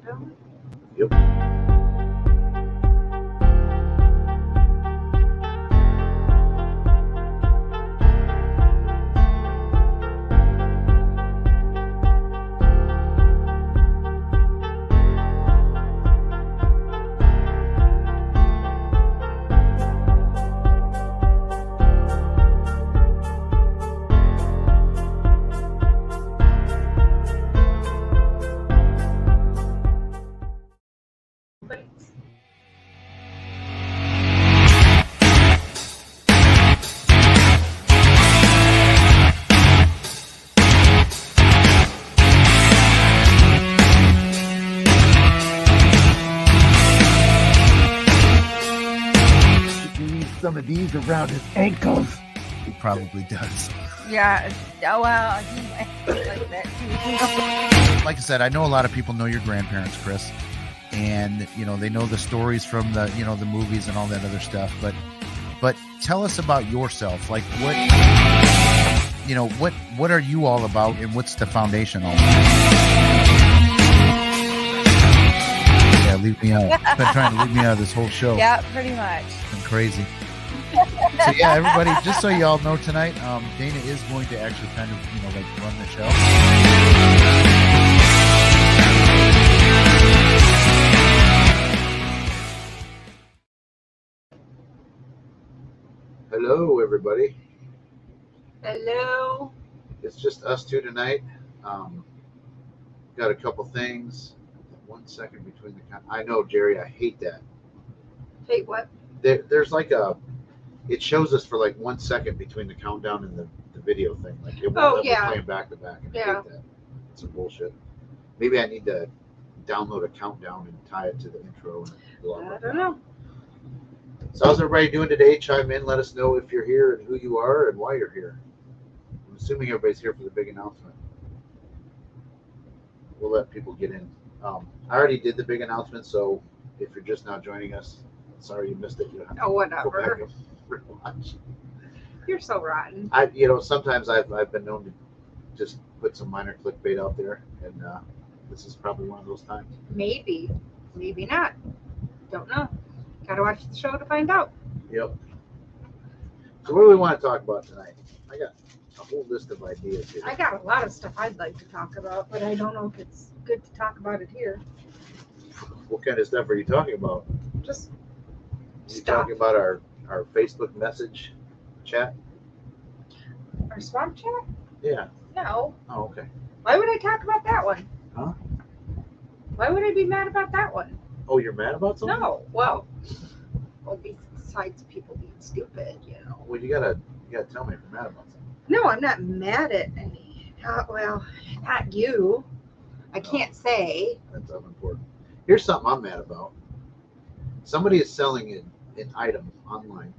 Really? Yep. But He needs some of these around his ankles. He probably does. yeah. Oh, well, he might like that too. Like I said, I know a lot of people know your grandparents, Chris, and they know the stories from the the movies and all that other stuff. But tell us about yourself. Like what are you all about, and what's the foundation all about? Yeah, leave me out. You've been trying to leave me out of this whole show. Yeah, pretty much. It's been crazy. So yeah, everybody, just so you all know tonight, Dana is going to actually kind of run the show. Hello, everybody. Hello. It's just us two tonight. Got a couple things. 1 second between the. I know, Jerry. I hate that. Hey, what? There's like it shows us for like 1 second between the countdown and the video thing. Like it won't let me play them back to back. And I hate that. It's some bullshit. Maybe I need to download a countdown and tie it to the intro. And blah, blah, blah. I don't know. So how's everybody doing today? Chime in. Let us know if you're here and who you are and why you're here. I'm assuming everybody's here for the big announcement. We'll let people get in. I already did the big announcement, so if you're just now joining us, sorry you missed it. You have to go back Whatever. and rewatch. You're so rotten. Sometimes I've been known to just put some minor clickbait out there, and this is probably one of those times. Maybe. Maybe not. Don't know. Gotta watch the show to find out. Yep. So what do we want to talk about tonight? I got a whole list of ideas here. I got a lot of stuff I'd like to talk about, but I don't know if it's good to talk about it here. What kind of stuff are you talking about? Just You stuff. talking about our Facebook message chat? Our swamp chat? Yeah. No. Oh, okay. Why would I talk about that one? Huh? Why would I be mad about that one? Oh, you're mad about something? No. Well, besides people being stupid, Well, you gotta tell me if you're mad about something. No, I'm not mad at any. Well, not you. I can't say. That's unimportant. Here's something I'm mad about. Somebody is selling an item online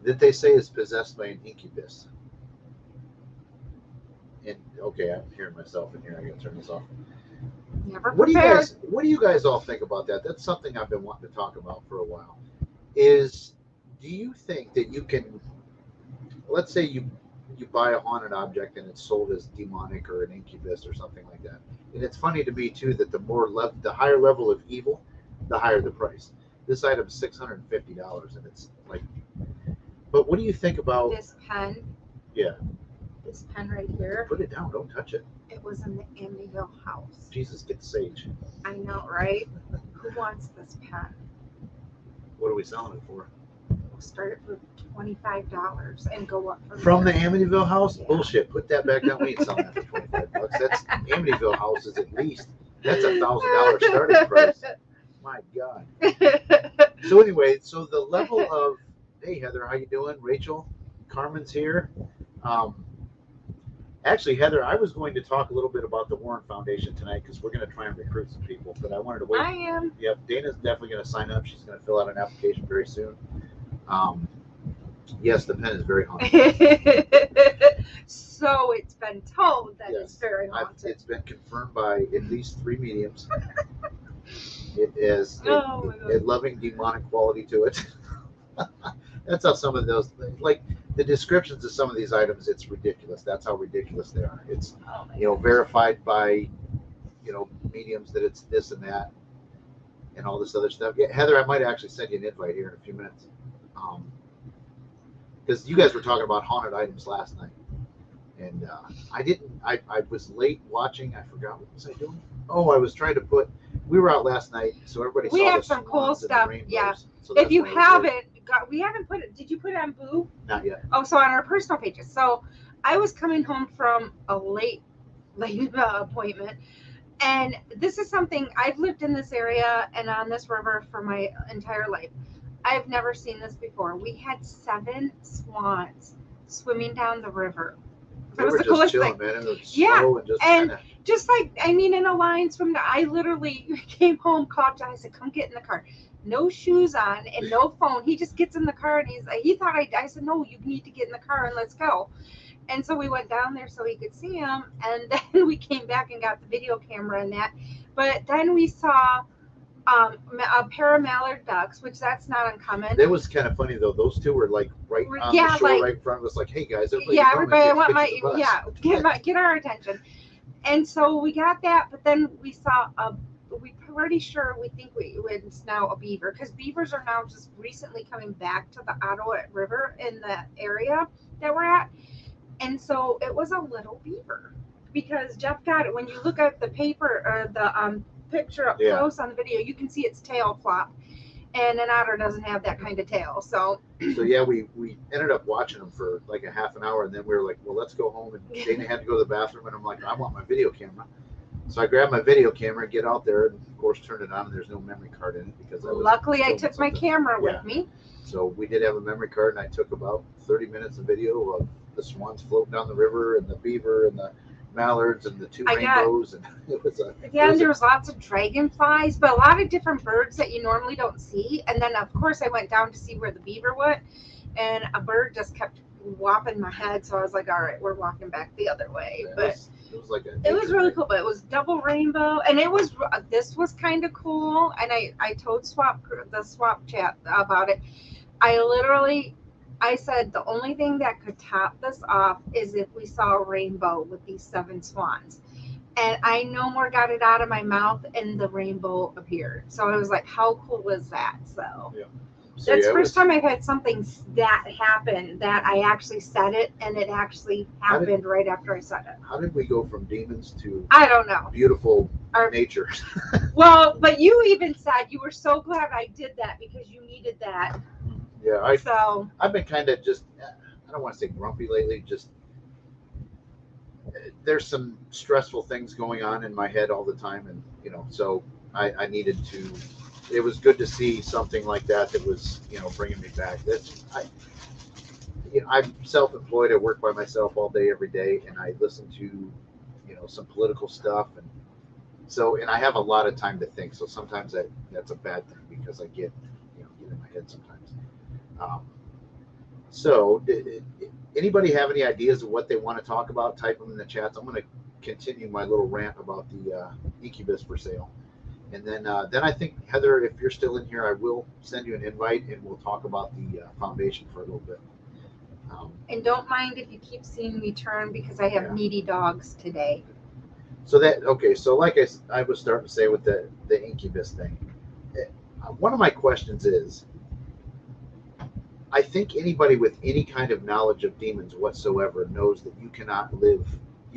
that they say is possessed by an incubus. And okay, I'm hearing myself in here. I gotta turn this off. Never What prepared. do you guys all think about that? That's something I've been wanting to talk about for a while. Do you think that you can, let's say you buy a haunted object and it's sold as demonic or an incubus or something like that. And it's funny to me too that the higher level of evil, the higher the price. This item's $650 and it's like, but what do you think about This pen. Yeah. This pen right here. Put it down, don't touch it. It was in the Amityville house. Jesus, get the sage. I know, right? Who wants this pen? What are we selling it for? We'll start it for $25 and go up From the there. Amityville house? Yeah. Bullshit. Put that back down. We ain't selling that for $25. That's Amityville house is at least that's $1,000 starting price. My God. So anyway, so the level of hey Heather, how you doing? Rachel, Carmen's here. Actually, Heather, I was going to talk a little bit about the Warren Foundation tonight because we're going to try and recruit some people, but I wanted to wait. I am. Yep, Dana's definitely going to sign up. She's going to fill out an application very soon. Yes, the pen is very haunted. So it's been told that Yes. it's very haunted. It's been confirmed by at least 3 mediums. It is Oh my a God. loving demonic quality to it. That's how some of those, like the descriptions of some of these items, it's ridiculous. That's how ridiculous they are. It's Oh my God. verified by mediums that it's this and that and all this other stuff. Yeah, Heather, I might actually send you an invite here in a few minutes. Because you guys were talking about haunted items last night. And I was late watching. I forgot, what was I doing? Oh, I was trying to we were out last night, so everybody We saw have the some cool swans and the stuff. rainbows. Yeah. So If you that's why I was late. haven't, we haven't put it, did you put it on Boo? Not yet. Oh, so on our personal pages. So I was coming home from a late appointment. And this is something, I've lived in this area and on this river for my entire life. I've never seen this before. We had 7 swans swimming down the river. They It was were the just coolest chilling, thing. man. It was Yeah, slow and just and kinda, just like, I mean, in a line swim, I literally came home, called John, I said, come get in the car. No shoes on and no phone. He just gets in the car and he thought I said, no, you need to get in the car and let's go. And so we went down there so he could see him. And then we came back and got the video camera and that. But then we saw a pair of mallard ducks, which that's not uncommon. that was kind of funny though. Those two were like right on Yeah, the shore, like- right in front of us. Like, hey guys, everybody, Yeah, come and everybody, I take want my, pictures of us. get our attention. And so we got that, but then we saw we pretty sure we think it's now a beaver, because beavers are now just recently coming back to the Ottawa River in the area that we're at. And so it was a little beaver, because Jeff got it. When you look at the paper or the picture up Yeah. close on the video, you can see its tail flop, and an otter doesn't have that kind of tail. So yeah, we ended up watching them for like a half an hour, and then we were like, well, let's go home. And Dana had to go to the bathroom, and I'm like, I want my video camera. So I grabbed my video camera, get out there, and of course turned it on, and there's no memory card in it because luckily I took my camera Yeah. with me. So we did have a memory card, and I took about 30 minutes of video of the swans floating down the river, and the beaver, and the mallards, and the 2 rainbows, and it was and there was lots of dragonflies, but a lot of different birds that you normally don't see. And then of course I went down to see where the beaver went, and a bird just kept whopping my head. So I was like, all right, we're walking back the other way. But it was like it was really cool. But it was double rainbow, and this was kind of cool. And I told the swap chat about it. I said the only thing that could top this off is if we saw a rainbow with these 7 swans. And I no more got it out of my mouth and the rainbow appeared. So I was like, how cool is that? So, yeah. That's the first time I've had something that happen that I actually said it and it actually happened right after I said it. How did we go from demons to I don't know. Beautiful nature? Well, but you even said you were so glad I did that because you needed that. Yeah, I've been kind of just, I don't want to say grumpy lately, just there's some stressful things going on in my head all the time, and so I needed to, it was good to see something like that was bringing me back. I'm self-employed. I work by myself all day every day, and I listen to some political stuff, and I have a lot of time to think, so sometimes that's a bad thing because I get in my head sometimes. So anybody have any ideas of what they want to talk about? Type them in the chats. I'm going to continue my little rant about the incubus for sale, and then I think, Heather, if you're still in here, I will send you an invite and we'll talk about the foundation for a little bit. And don't mind if you keep seeing me turn because I have needy dogs today. So so like I was starting to say with the incubus thing, one of my questions is, I think anybody with any kind of knowledge of demons whatsoever knows that you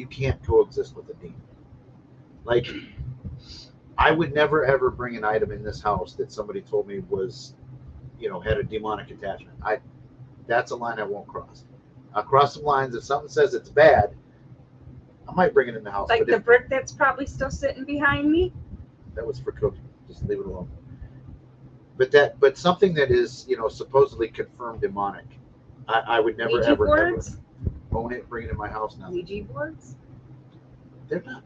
can't coexist with a demon. Like, I would never ever bring an item in this house that somebody told me was, had a demonic attachment. That's a line I won't cross. I'll cross some lines. If something says it's bad, I might bring it in the house. Like the brick that's probably still sitting behind me? That was for cooking. Just leave it alone. But something that is, supposedly confirmed demonic, I would never Ouija ever boards? own it, bring it in my house. Now Ouija boards? They're not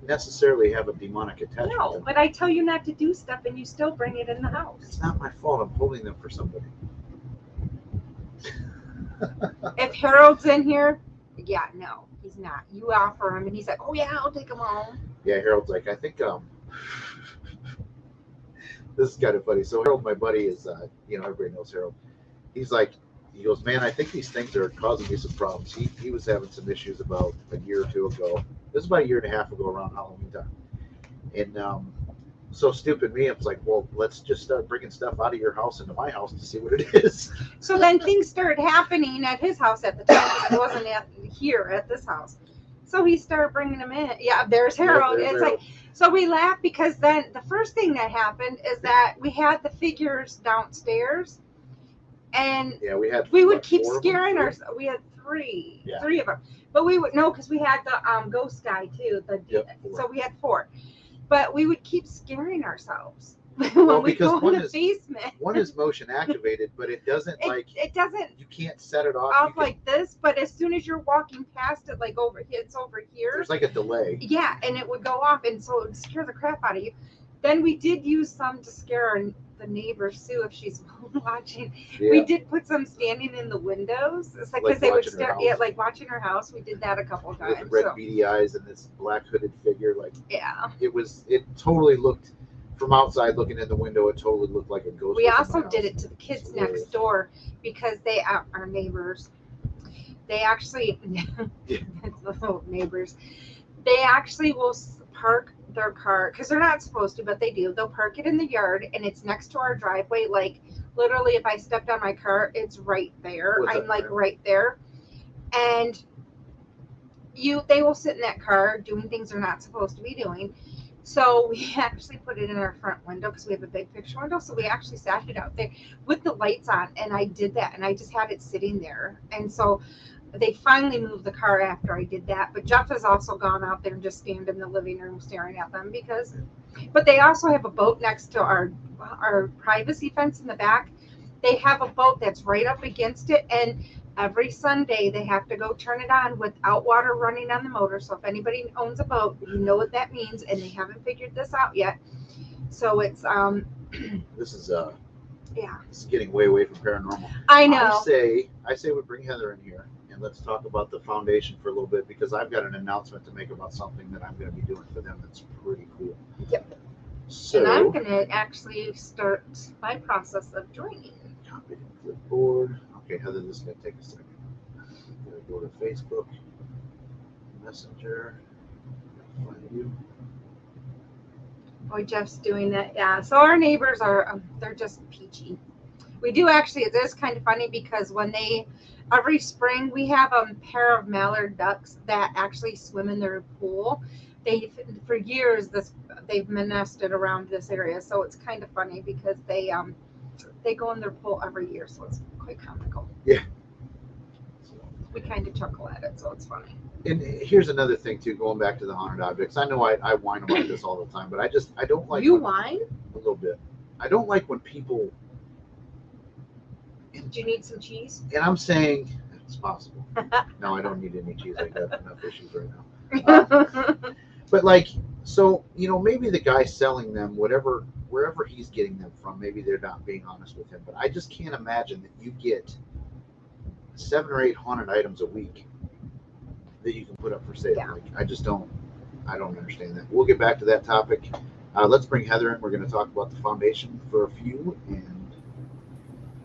necessarily have a demonic attachment. No, but I tell you not to do stuff and you still bring it in the house. It's not my fault. I'm holding them for somebody. If Harold's in here, yeah, no, he's not. You offer him and he's like, oh yeah, I'll take him home. Yeah, Harold's like, I think this is kind of funny. So Harold, my buddy, is everybody knows Harold. He's like, he goes, man, I think these things are causing me some problems. He was having some issues about a year or two ago. It was about a year and a half ago around Halloween time. And so stupid me, I was like, well, let's just start bringing stuff out of your house into my house to see what it is. So then things started happening at his house at the time because it wasn't here at this house. So he started bringing them in. Yeah, there's Harold. There's It's Harold. like, so we laughed because then the first thing that happened is that we had the figures downstairs, and we would keep scaring ourselves. We had three of them, but we would because we had the ghost guy too. So we had 4, but we would keep scaring ourselves when we go in the basement. One is motion activated, but it doesn't it doesn't. You can't set it off Like this, but as soon as you're walking past it, like it's over here. There's like a delay. Yeah, and it would go off, and so it would scare the crap out of you. Then we did use some to scare the neighbor Sue if she's watching. Yeah. We did put some standing in the windows. It's like because they would stare. Yeah, like watching her house. We did that a couple of times. With red beady eyes and this black hooded figure, like it totally looked. From outside looking in the window, it totally looked like a ghost. We also did it to the kids next door because they are our neighbors. They actually, neighbors, they actually will park their car because they're not supposed to, but they do. They'll park it in the yard, and it's next to our driveway. Like literally, if I stepped on my car, it's right there. I'm like right there, and they will sit in that car doing things they're not supposed to be doing. So we actually put it in our front window because we have a big picture window. So we actually sat it out there with the lights on, and I did that, and I just had it sitting there. And so they finally moved the car after I did that. But Jeff has also gone out there and just stand in the living room staring at them but they also have a boat next to our privacy fence in the back. They have a boat that's right up against it, and every Sunday they have to go turn it on without water running on the motor. So if anybody owns a boat, you know what that means, and they haven't figured this out yet. So it's this is getting way away from paranormal. I know. I say we bring Heather in here and let's talk about the foundation for a little bit, because I've got an announcement to make about something that I'm going to be doing for them that's pretty cool. Yep. So, and I'm going to actually start my process of joining. Copy the clipboard. Okay, Heather, this is going to take a second. I'm going to go to Facebook, Messenger, find you. Boy, Jeff's doing that. Yeah. So our neighbors they're just peachy. We do actually, it is kind of funny because every spring we have a pair of mallard ducks that actually swim in their pool. For years they've been nested around this area, so it's kind of funny because they go in their pool every year, so it's quite comical. Yeah. We kind of chuckle at it, so it's funny. And here's another thing too, going back to the haunted objects. I know I whine about this all the time, but I don't like. You whine? A little bit. I don't like when people. Do you need some cheese? And I'm saying it's possible. No, I don't need any cheese. I got enough issues right now. But so maybe the guy selling them wherever he's getting them from, maybe they're not being honest with him. But I just can't imagine that you get 7 or 8 haunted items a week that you can put up for sale. Yeah. I don't understand that. We'll get back to that topic. Let's bring Heather in. We're going to talk about the foundation for a few, and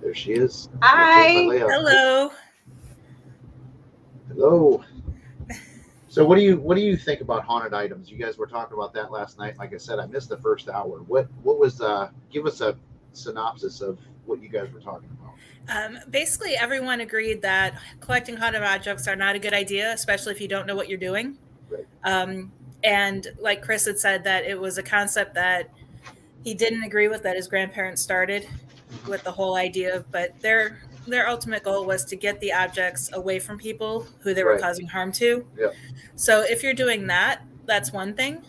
there she is. Hi. Hello. Hello. So what do you think about haunted items? You guys were talking about that last night. Like I said, I missed the first hour. What was give us a synopsis of what you guys were talking about. Basically, everyone agreed that collecting haunted objects are not a good idea, especially if you don't know what you're doing. Right. And like Chris had said, that it was a concept that he didn't agree with, that his grandparents started with the whole idea of, but their ultimate goal was to get the objects away from people who they were causing harm to. Yep. So if you're doing that, that's one thing.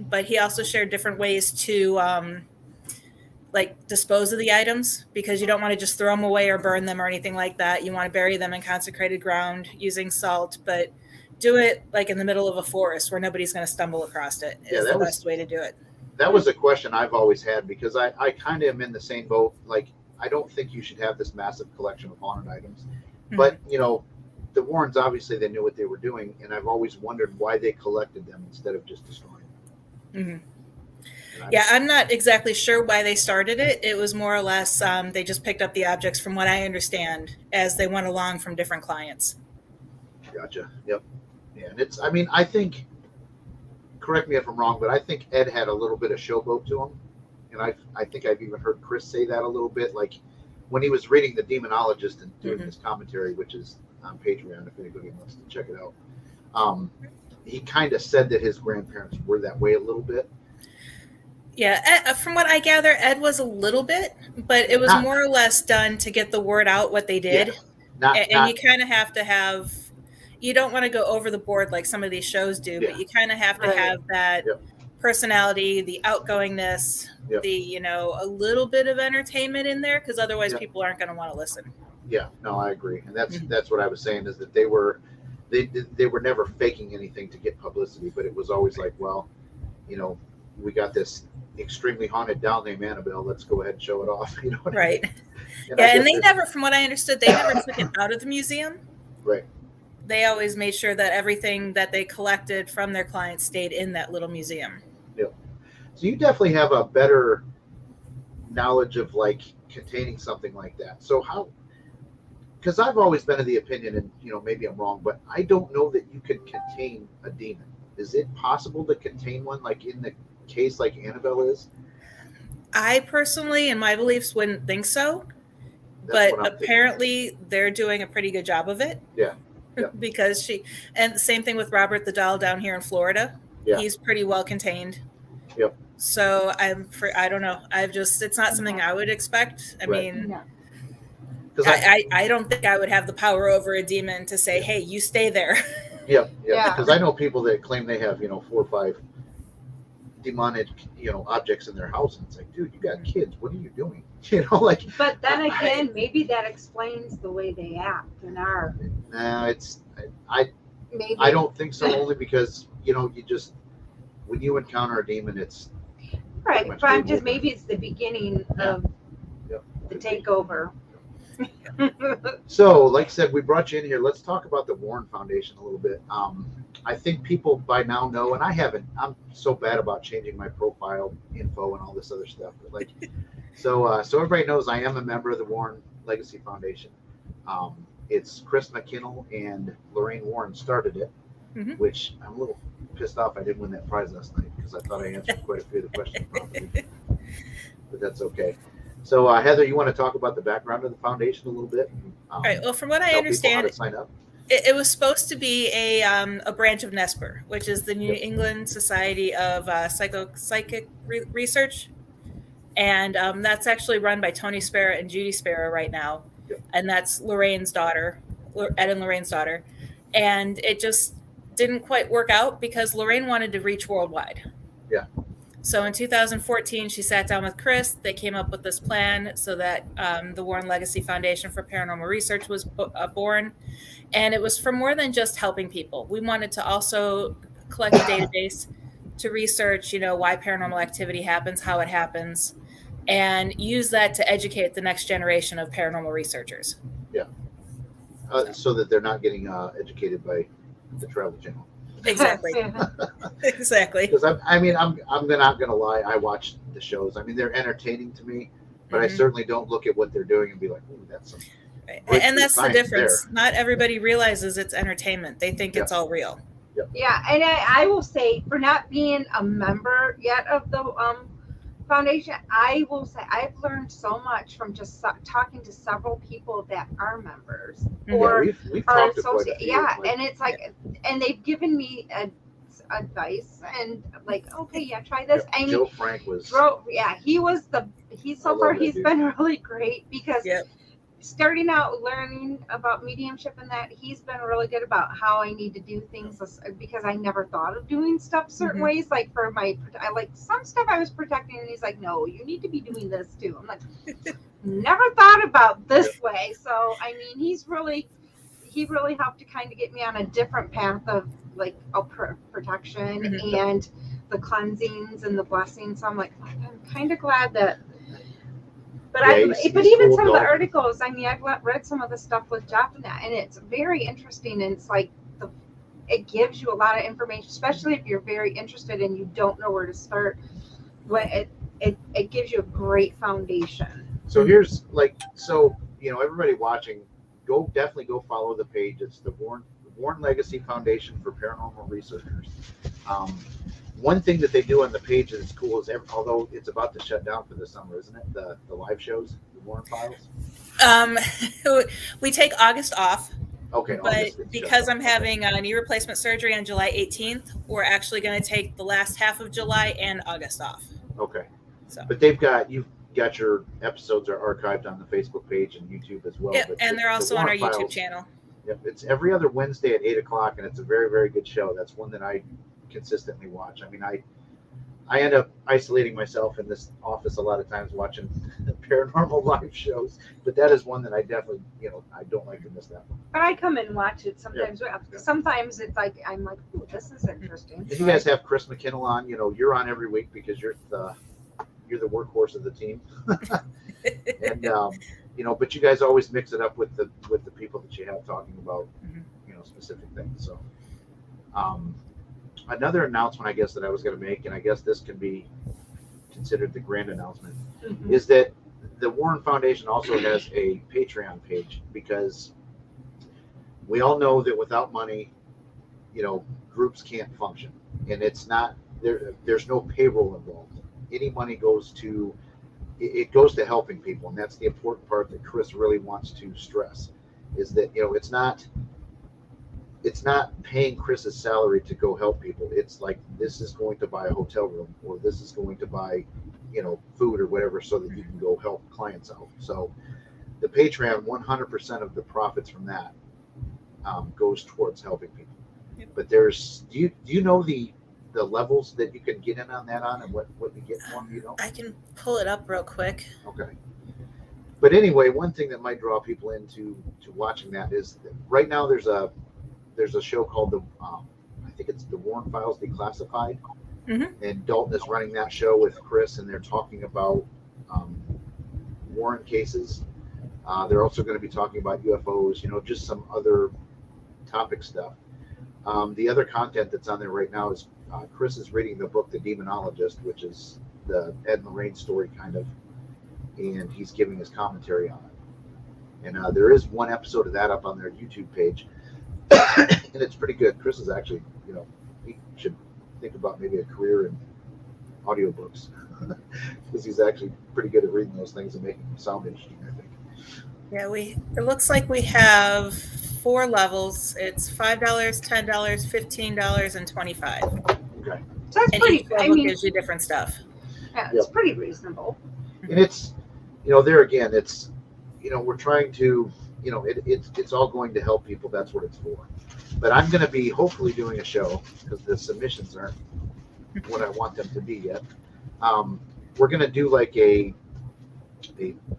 But he also shared different ways to dispose of the items, because you don't want to just throw them away or burn them or anything like that. You want to bury them in consecrated ground using salt, but do it like in the middle of a forest where nobody's going to stumble across it. Is the best way to do it. That was a question I've always had, because I kind of am in the same boat. Like, I don't think you should have this massive collection of haunted items, but the Warrens, obviously they knew what they were doing, and I've always wondered why they collected them instead of just destroying them. Mm-hmm. Yeah, I'm not exactly sure why they started it. It was more or less they just picked up the objects, from what I understand, as they went along from different clients. Gotcha. Yep. Yeah, and it's. I mean, I think. Correct me if I'm wrong, but I think Ed had a little bit of showboat to him, and I think I've even heard Chris say that a little bit, like when he was reading the Demonologist and doing his commentary, which is on Patreon if anybody wants to check it out. He kind of said that his grandparents were that way a little bit. Yeah, from what I gather, Ed was a little bit, but it was more or less done to get the word out what they did. Yeah, And you kind of have to have, you don't want to go over the board like some of these shows do, but you kind of have to have that personality, the outgoingness, the, a little bit of entertainment in there, because otherwise people aren't going to want to listen. Yeah, no, I agree. And that's what I was saying, is that they were never faking anything to get publicity, but it was always like, well, we got this extremely haunted doll named Annabelle. Let's go ahead and show it off. Right. And they never, from what I understood, they never took it out of the museum. Right. They always made sure that everything that they collected from their clients stayed in that little museum. Yeah. So you definitely have a better knowledge of like containing something like that. So how? Because I've always been of the opinion, and maybe I'm wrong, but I don't know that you can contain a demon. Is it possible to contain one, like in the case like Annabelle is? I personally, in my beliefs, wouldn't think so. But apparently they're doing a pretty good job of it. Yeah. Because and the same thing with Robert the Doll down here in Florida. Yeah. He's pretty well contained. Yep. So I don't know. It's not something I would expect. I mean, I don't think I would have the power over a demon to say, hey, you stay there. Yeah. Because I know people that claim they have, 4 or 5 demonic, objects in their house, and it's like, dude, you got kids. What are you doing? But then again, maybe that explains the way they act and are. No, I don't think so. Only because you just, when you encounter a demon, it's right. But I'm just, maybe it's the beginning of the takeover. So, like I said, we brought you in here. Let's talk about the Warren Foundation a little bit. I think people by now know, and I haven't. I'm so bad about changing my profile info and all this other stuff. But so everybody knows I am a member of the Warren Legacy Foundation. It's Chris McKinnell and Lorraine Warren started it, which I'm a little pissed off I didn't win that prize last night, because I thought I answered quite a few of the questions properly. But that's okay. So, Heather, you want to talk about the background of the foundation a little bit? All right. Well, from what I understand, sign up. It was supposed to be a branch of NESPR, which is the New England Society of Psychic Research. And that's actually run by Tony Sparrow and Judy Sparrow right now. Yep. And that's Lorraine's daughter, Ed and Lorraine's daughter. And it just didn't quite work out because Lorraine wanted to reach worldwide. Yeah. So in 2014, she sat down with Chris. They came up with this plan so that the Warren Legacy Foundation for Paranormal Research was born. And it was for more than just helping people. We wanted to also collect a database to research, why paranormal activity happens, how it happens, and use that to educate the next generation of paranormal researchers. Yeah. So that they're not getting educated by the Travel Channel. Exactly. Exactly. Because I'm not gonna lie. I watch the shows. I mean, they're entertaining to me, but I certainly don't look at what they're doing and be like, "Ooh, that's some." Right. And that's the difference. There. Not everybody realizes it's entertainment. They think it's all real. Yep. Yeah, and I will say, for not being a member yet of the foundation, I will say I've learned so much from just talking to several people that are members or we've are associated. Yeah, and it's like, and they've given me advice and like, okay, try this. Yep. I mean, Joe Frank was. He's so far he's been really great because. Yep. Starting out learning about mediumship and that, he's been really good about how I need to do things, because I never thought of doing stuff certain ways. Like for I like some stuff I was protecting, and he's like, no, you need to be doing this too. I'm like, never thought about this way. So I mean, he really helped to kind of get me on a different path of like protection and the cleansings and the blessings. So I'm like, I'm kind of glad that. But even some of the articles, I mean, I've read some of the stuff with Jeff and that, and it's very interesting. And it's like it gives you a lot of information, especially if you're very interested and you don't know where to start. what it gives you a great foundation. So here's everybody watching, definitely go follow the page. It's the Warren Legacy Foundation for Paranormal Researchers. One thing that they do on the page that's cool is, although it's about to shut down for the summer, isn't it? The live shows, the Warren Files. We take August off. Okay, but because I'm having a knee replacement surgery on July 18th, we're actually going to take the last half of July and August off. Okay. So, but you've got your episodes are archived on the Facebook page and YouTube as well. Yeah, but and they're also on our YouTube channel. Yep, it's every other Wednesday at 8:00, and it's a very, very good show. That's one that I consistently watch. I mean, I end up isolating myself in this office a lot of times watching paranormal live shows, but that is one that I definitely, I don't like to miss that one. But I come and watch it sometimes. Yeah. Sometimes it's like, I'm like, oh, this is interesting. If you guys have Chris McKinnell on, you're on every week because you're the workhorse of the team. And but you guys always mix it up with the people that you have talking about, specific things. So, another announcement, I guess, that I was going to make, and I guess this can be considered the grand announcement, is that the Warren Foundation also has a Patreon page, because we all know that without money, groups can't function, and it's not there. There's no payroll involved. Any money goes to helping people, and that's the important part that Chris really wants to stress, is that it's not paying Chris's salary to go help people. It's like, this is going to buy a hotel room, or this is going to buy, food or whatever, so that you can go help clients out. So the Patreon, 100% of the profits from that goes towards helping people. Yep. But do you know the levels that you can get in on that and what you get from, I can pull it up real quick. Okay. But anyway, one thing that might draw people into watching that is that right now there's a show called I think it's the Warren Files Declassified, and Dalton is running that show with Chris, and they're talking about Warren cases. They're also going to be talking about UFOs, just some other topic stuff. The other content that's on there right now is Chris is reading the book The Demonologist, which is the Ed and Lorraine story kind of, and he's giving his commentary on it. And there is one episode of that up on their YouTube page. And it's pretty good. Chris is actually, he should think about maybe a career in audiobooks, because he's actually pretty good at reading those things and making them sound interesting, I think. Yeah, it looks like we have 4 levels. It's $5, $10, $15, and $25. Okay. So that's pretty good. I mean, gives you different stuff. Yeah, it's pretty reasonable. And it's, there again, it's, we're trying to, it's all going to help people. That's what it's for. But I'm going to be hopefully doing a show, because the submissions aren't what I want them to be yet. We're going to do like a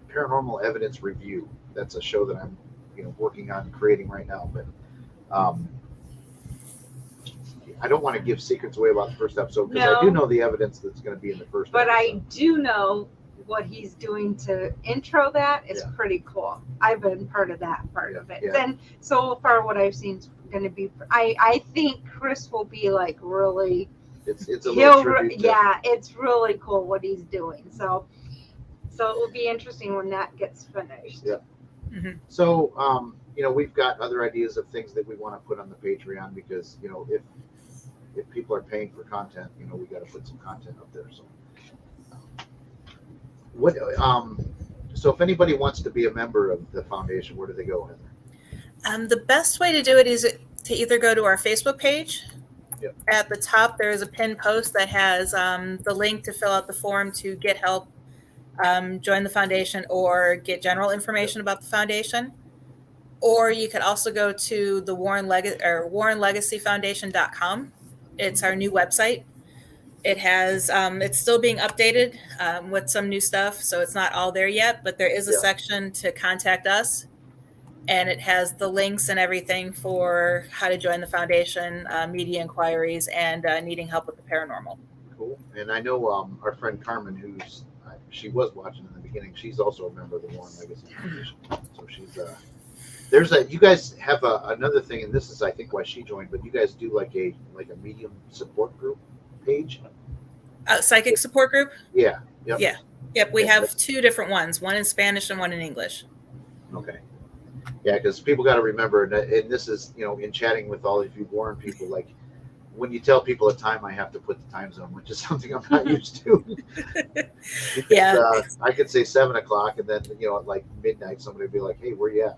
paranormal evidence review. That's a show that I'm, working on creating right now. But I don't want to give secrets away about the first episode, because I do know the evidence that's going to be in the first but episode. I do know what he's doing to intro that is pretty cool. I've been part of that part of it. Yeah. And so far what I've seen is going to be, I think Chris will be like really, it's a little tribute to, it's really cool what he's doing. So it will be interesting when that gets finished. Yeah. Mm-hmm. So, we've got other ideas of things that we want to put on the Patreon, because, if people are paying for content, we got to put some content up there. So, so if anybody wants to be a member of the foundation, where do they go, Heather? The best way to do it is to either go to our Facebook page. Yep. At the top, there is a pinned post that has the link to fill out the form to get help, join the foundation, or get general information about the foundation. Or you could also go to the WarrenLegacyFoundation.com. It's our new website. It has it's still being updated with some new stuff, so it's not all there yet, but there is a section to contact us, and it has the links and everything for how to join the foundation, media inquiries, and needing help with the paranormal. Cool. And I know our friend Carmen, she was watching in the beginning, she's also a member of the Warren Legacy Foundation. So she's you guys have another thing, and this is I think why she joined, but you guys do like a medium support group page. Psychic support group. Yeah. Yep. Yeah. Yep. We Yeah. have 2 different ones, one in Spanish and one in English. Okay. Yeah, because people got to remember, and this is, in chatting with all of you Warren people, like when you tell people a time, I have to put the time zone, which is something I'm not used to. Because, Yeah. I could say 7 o'clock, and then at like midnight, somebody would be like, "Hey, where you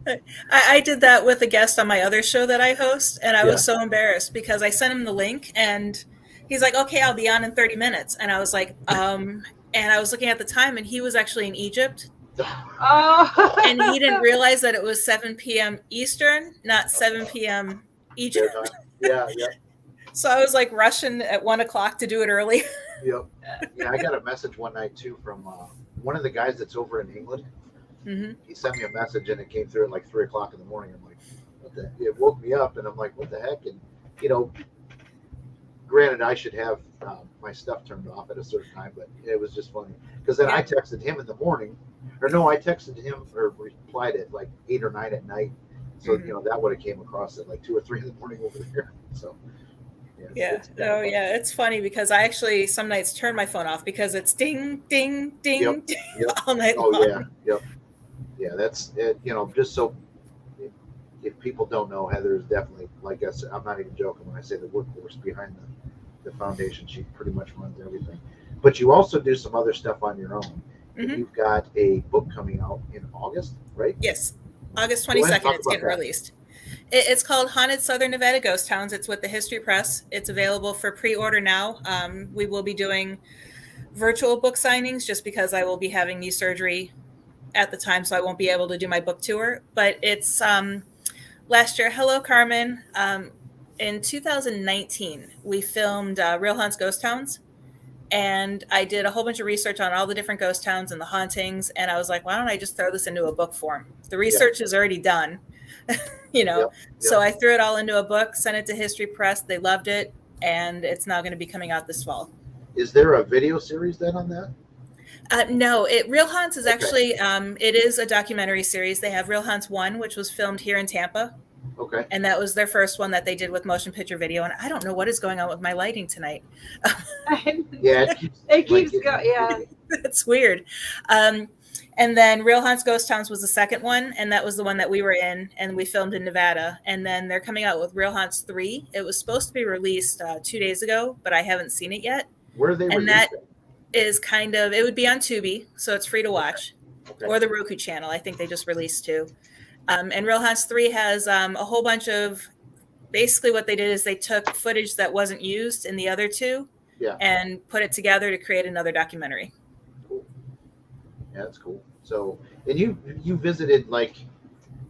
at?" I did that with a guest on my other show that I host, and I Yeah. was so embarrassed because I sent him the link, and he's like, "Okay, I'll be on in 30 minutes," and I was like, and I was looking at the time, and he was actually in Egypt. Oh. And he didn't realize that it was 7 p.m. Eastern, not 7 p.m. Egypt. Yeah. So I was like rushing at 1 o'clock to do it early. Yep. Yeah, I got a message one night too from one of the guys that's over in England. Mm-hmm. He sent me a message, and it came through at like 3 o'clock in the morning. I'm like, what the? It woke me up, and I'm like, what the heck? And granted, I should have my stuff turned off at a certain time, but it was just funny because then I texted him in the morning, or no, I texted him or replied at like 8 or 9 at night. So that would have came across at like 2 or 3 in the morning over there. So it's funny because I actually some nights turn my phone off because it's ding ding ding, Yep. ding all night long. Oh yeah, that's it. Just so if people don't know, Heather is definitely, like I said, I'm not even joking when I say the workhorse behind the foundation. She pretty much runs everything. But you also do some other stuff on your own. Mm-hmm. You've got a book coming out in August, right? Yes, August 22nd. It's getting released. It's called Haunted Southern Nevada Ghost Towns. It's with the History Press. It's available for pre-order now. We will be doing virtual book signings just because I will be having knee surgery at the time, so I won't be able to do my book tour. But it's last year. Hello, Carmen. In 2019, we filmed Real Haunts Ghost Towns. And I did a whole bunch of research on all the different ghost towns and the hauntings. And I was like, why don't I just throw this into a book form? The research is already done, So I threw it all into a book, sent it to History Press. They loved it. And it's now going to be coming out this fall. Is there a video series then on that? No, Real Haunts is actually, it is a documentary series. They have Real Haunts 1, which was filmed here in Tampa. Okay. And that was their first one that they did with motion picture video. And I don't know what is going on with my lighting tonight. Yeah, it keeps going. Yeah, it's weird. And then Real Haunts Ghost Towns was the second one, and that was the one that we were in, and we filmed in Nevada. And then they're coming out with Real Haunts 3. It was supposed to be released 2 days ago, but I haven't seen it yet. Where are they? And that is it would be on Tubi, so it's free to watch, or the Roku channel. I think they just released 2. And Real Haunts 3 has a whole bunch of, basically what they did is they took footage that wasn't used in the other 2 and put it together to create another documentary. Cool. Yeah, that's cool. So, and you visited, like,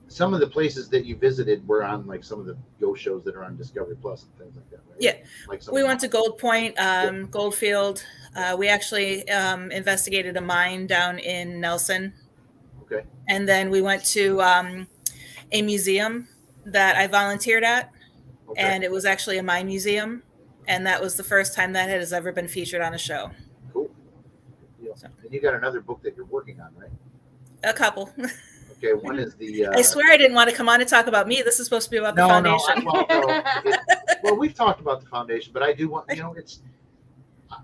some of the places that you visited were on like some of the ghost shows that are on Discovery Plus and things like that, right? Yeah. Like we went to Gold Point, Goldfield. We actually investigated a mine down in Nelson. Okay. And then we went to a museum that I volunteered at, and it was actually a mine museum, and that was the first time that has ever been featured on a show. Cool. Yeah. So. And you got another book that you're working on, right? A couple. Okay, one is the. I swear I didn't want to come on and talk about me. This is supposed to be about the foundation. Well, we've talked about the foundation, but I do want,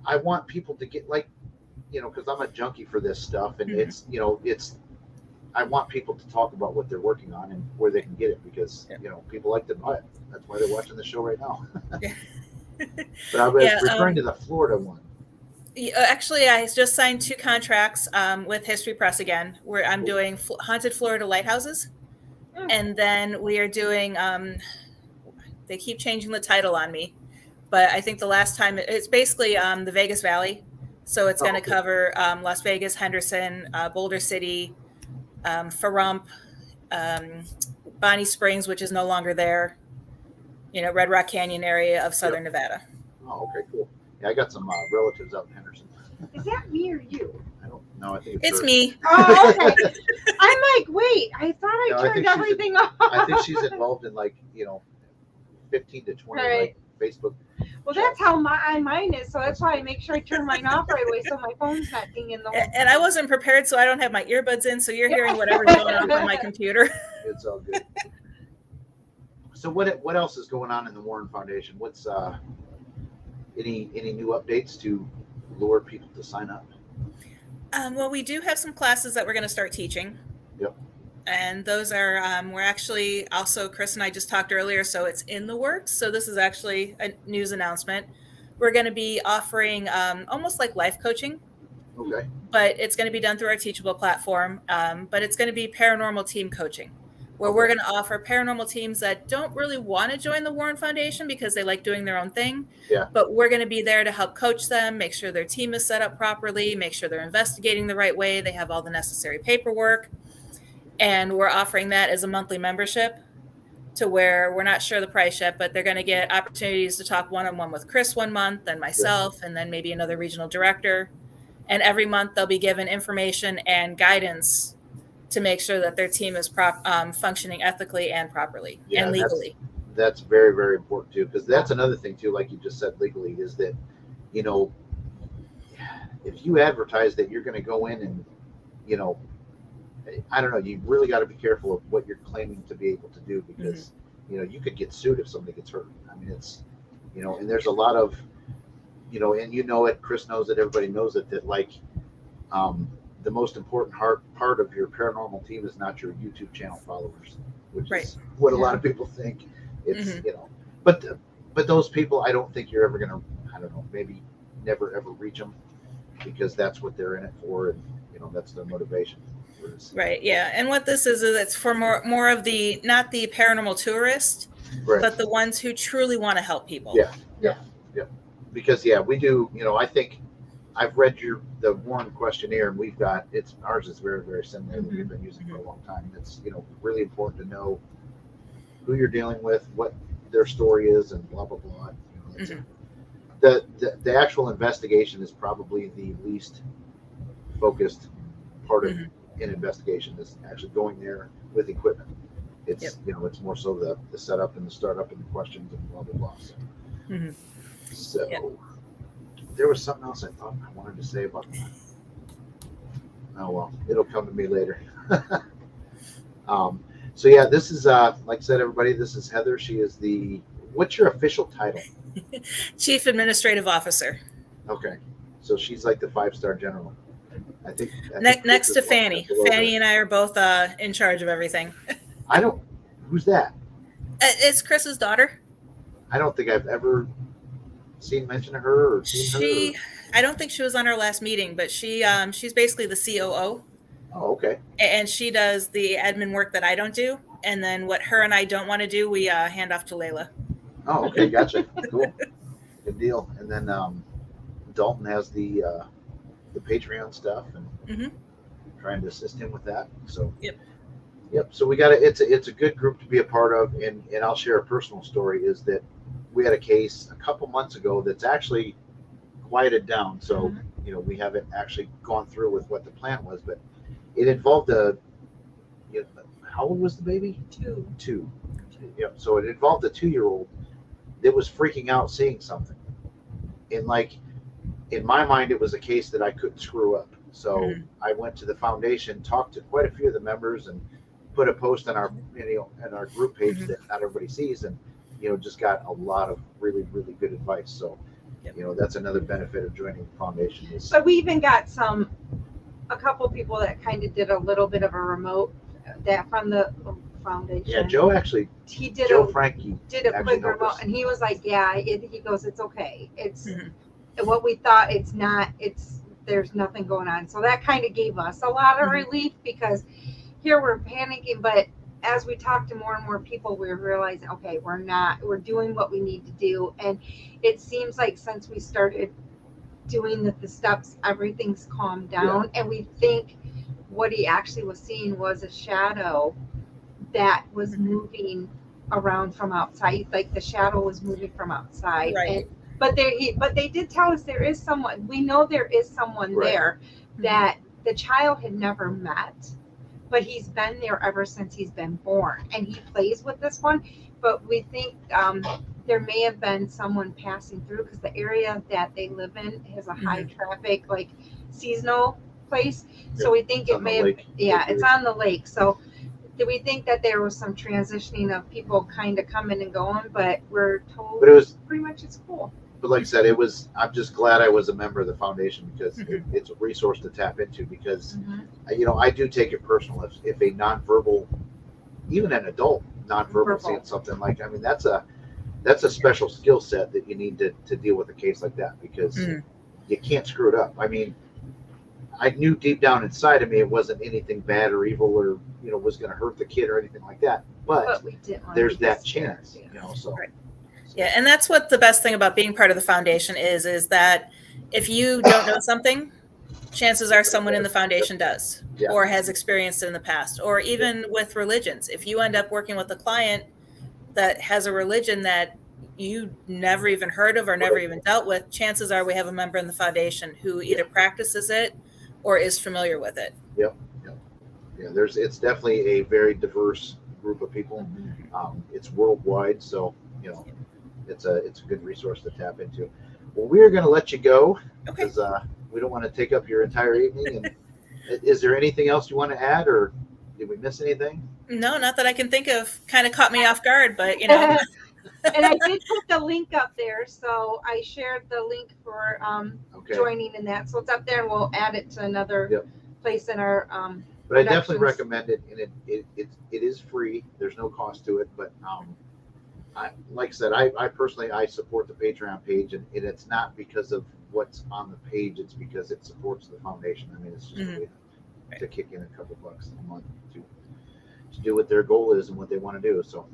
I want people to get, like, because I'm a junkie for this stuff, and it's, I want people to talk about what they're working on and where they can get it, because people like to buy it. That's why they're watching the show right now. But I was referring to the Florida one. Actually, I just signed 2 contracts with History Press again, where I'm doing Haunted Florida Lighthouses. And then we are doing, they keep changing the title on me, but I think the last time, it's basically the Vegas Valley. So it's going to cover Las Vegas, Henderson, Boulder City, Pahrump, Bonnie Springs, which is no longer there, Red Rock Canyon area of Southern Nevada. Oh, okay, cool. Yeah, I got some relatives out in Henderson. Is that me or you? I don't know. I think it's me. Oh, okay. I'm like, wait, I thought I turned everything off. I think she's involved in 15 to 20 like Facebook. Well, that's how mine is, so that's why I make sure I turn mine off right away so my phone's not dinging the whole time. And I wasn't prepared, so I don't have my earbuds in, so you're hearing whatever's going on my computer. It's all good. So what else is going on in the Warren Foundation? What's Any new updates to lure people to sign up? Well, we do have some classes that we're going to start teaching. Yep. And those are, we're actually also, Chris and I just talked earlier, so it's in the works. So this is actually a news announcement. We're going to be offering almost like life coaching. Okay. But it's going to be done through our Teachable platform. But it's going to be paranormal team coaching, where we're going to offer paranormal teams that don't really want to join the Warren Foundation because they like doing their own thing. Yeah. But we're going to be there to help coach them, make sure their team is set up properly, make sure they're investigating the right way, they have all the necessary paperwork. And we're offering that as a monthly membership, to where we're not sure the price yet, but they're going to get opportunities to talk one-on-one with Chris one month, and myself, and then maybe another regional director. And every month they'll be given information and guidance to make sure that their team is functioning ethically and properly and legally. That's very, very important too, because that's another thing too, like you just said, legally, is that, you know, if you advertise that you're going to go in and, you know, I don't know, you really got to be careful of what you're claiming to be able to do, because, you know, you could get sued if somebody gets hurt. I mean, it's, you know, and there's a lot of, you know, and you know it, Chris knows it, everybody knows it, that like the most important part of your paranormal team is not your YouTube channel followers, which is what a lot of people think. It's, you know, but those people, I don't think you're ever going to, I don't know, maybe never ever reach them, because that's what they're in it for, and, you know, that's their motivation. Right. Yeah. And what this is it's for more of the, not the paranormal tourist, but the ones who truly want to help people. Yeah. Because we do, you know, I think I've read the Warren questionnaire, and we've got, ours is very, very similar that we've been using for a long time. It's, you know, really important to know who you're dealing with, what their story is, and blah blah blah. You know, the actual investigation is probably the least focused part of an investigation, is actually going there with equipment. It's you know, it's more so the setup and the startup and the questions and blah blah blah. So there was something else I thought I wanted to say about that. Oh well, it'll come to me later. So yeah, this is like I said, everybody, this is Heather. She is what's your official title? Chief Administrative Officer. Okay, so she's like the 5-star general. I think next to Fanny. Fanny and I are both in charge of everything. Who's that? It's Chris's daughter. I don't think I've ever seen mention of her or seen her. I don't think she was on our last meeting, but she's basically the COO. Oh, okay. And she does the admin work that I don't do, and then what her and I don't want to do, we hand off to Layla. Oh, okay, gotcha. Cool, good deal. And then Dalton has the Patreon stuff, and trying to assist him with that. So yep. So we got it's a good group to be a part of, and I'll share a personal story. Is that we had a case a couple months ago that's actually quieted down. So you know, we haven't actually gone through with what the plan was, but it involved how old was the baby? Two. Yep. So it involved a 2-year-old that was freaking out seeing something, and like in my mind, it was a case that I couldn't screw up. So I went to the foundation, talked to quite a few of the members, and put a post on our our group page that not everybody sees, and you know, just got a lot of really, really good advice. So you know, that's another benefit of joining the foundation. But we even got a couple people that kind of did a little bit of a remote from the foundation. Yeah, Joe actually. Frankie did a quick remote, and he was like, "Yeah," he goes, "It's okay. It's what we thought. It's not. There's nothing going on." So that kind of gave us a lot of relief, because here we're panicking, but as we talk to more and more people, we're realizing, okay, we're doing what we need to do. And it seems like since we started doing the steps, everything's calmed down. And we think what he actually was seeing was a shadow that was moving around from outside. Like the shadow was moving from outside. Right. But they did tell us there is someone, we know there is someone there that the child had never met, but he's been there ever since he's been born, and he plays with this one. But we think there may have been someone passing through, because the area that they live in has a high traffic, like seasonal place. So we think it may have, it's on the lake. So we think that there was some transitioning of people kind of coming and going, but we're told pretty much it's cool. but like I said, I'm just glad I was a member of the foundation because Mhm. it's a resource to tap into because, Mhm. I do take it personal. If a nonverbal, even an adult nonverbal Verbal. seeing something like, I mean, that's a special skill set that you need to deal with a case like that because Mhm. you can't screw it up. I mean, I knew deep down inside of me it wasn't anything bad or evil or was going to hurt the kid or anything like that. But we didn't want there's to be that scared, chance, yeah. So Right. Yeah, and that's what the best thing about being part of the foundation is that if you don't know something, chances are someone in the foundation does Yeah. or has experienced it in the past. Or even with religions, if you end up working with a client that has a religion that you never even heard of or never even dealt with, chances are we have a member in the foundation who either practices it or is familiar with it. Yep. Yeah, it's definitely a very diverse group of people. Mhm. It's worldwide, so it's a good resource to tap into. Well, we are going to let you go Okay. because we don't want to take up your entire evening. And is there anything else you want to add, or did we miss anything? No, not that I can think of. Kind of caught me off guard, but And I did put the link up there, so I shared the link for Okay. joining in that. So it's up there, and we'll add it to another Yep. place in our But I definitely productions. recommend it, and it is free. There's no cost to it, but like I said, I personally I support the Patreon page, and it's not because of what's on the page. It's because it supports the foundation. I mean, it's just a way to kick in a couple bucks a month to do what their goal is and what they want to do. So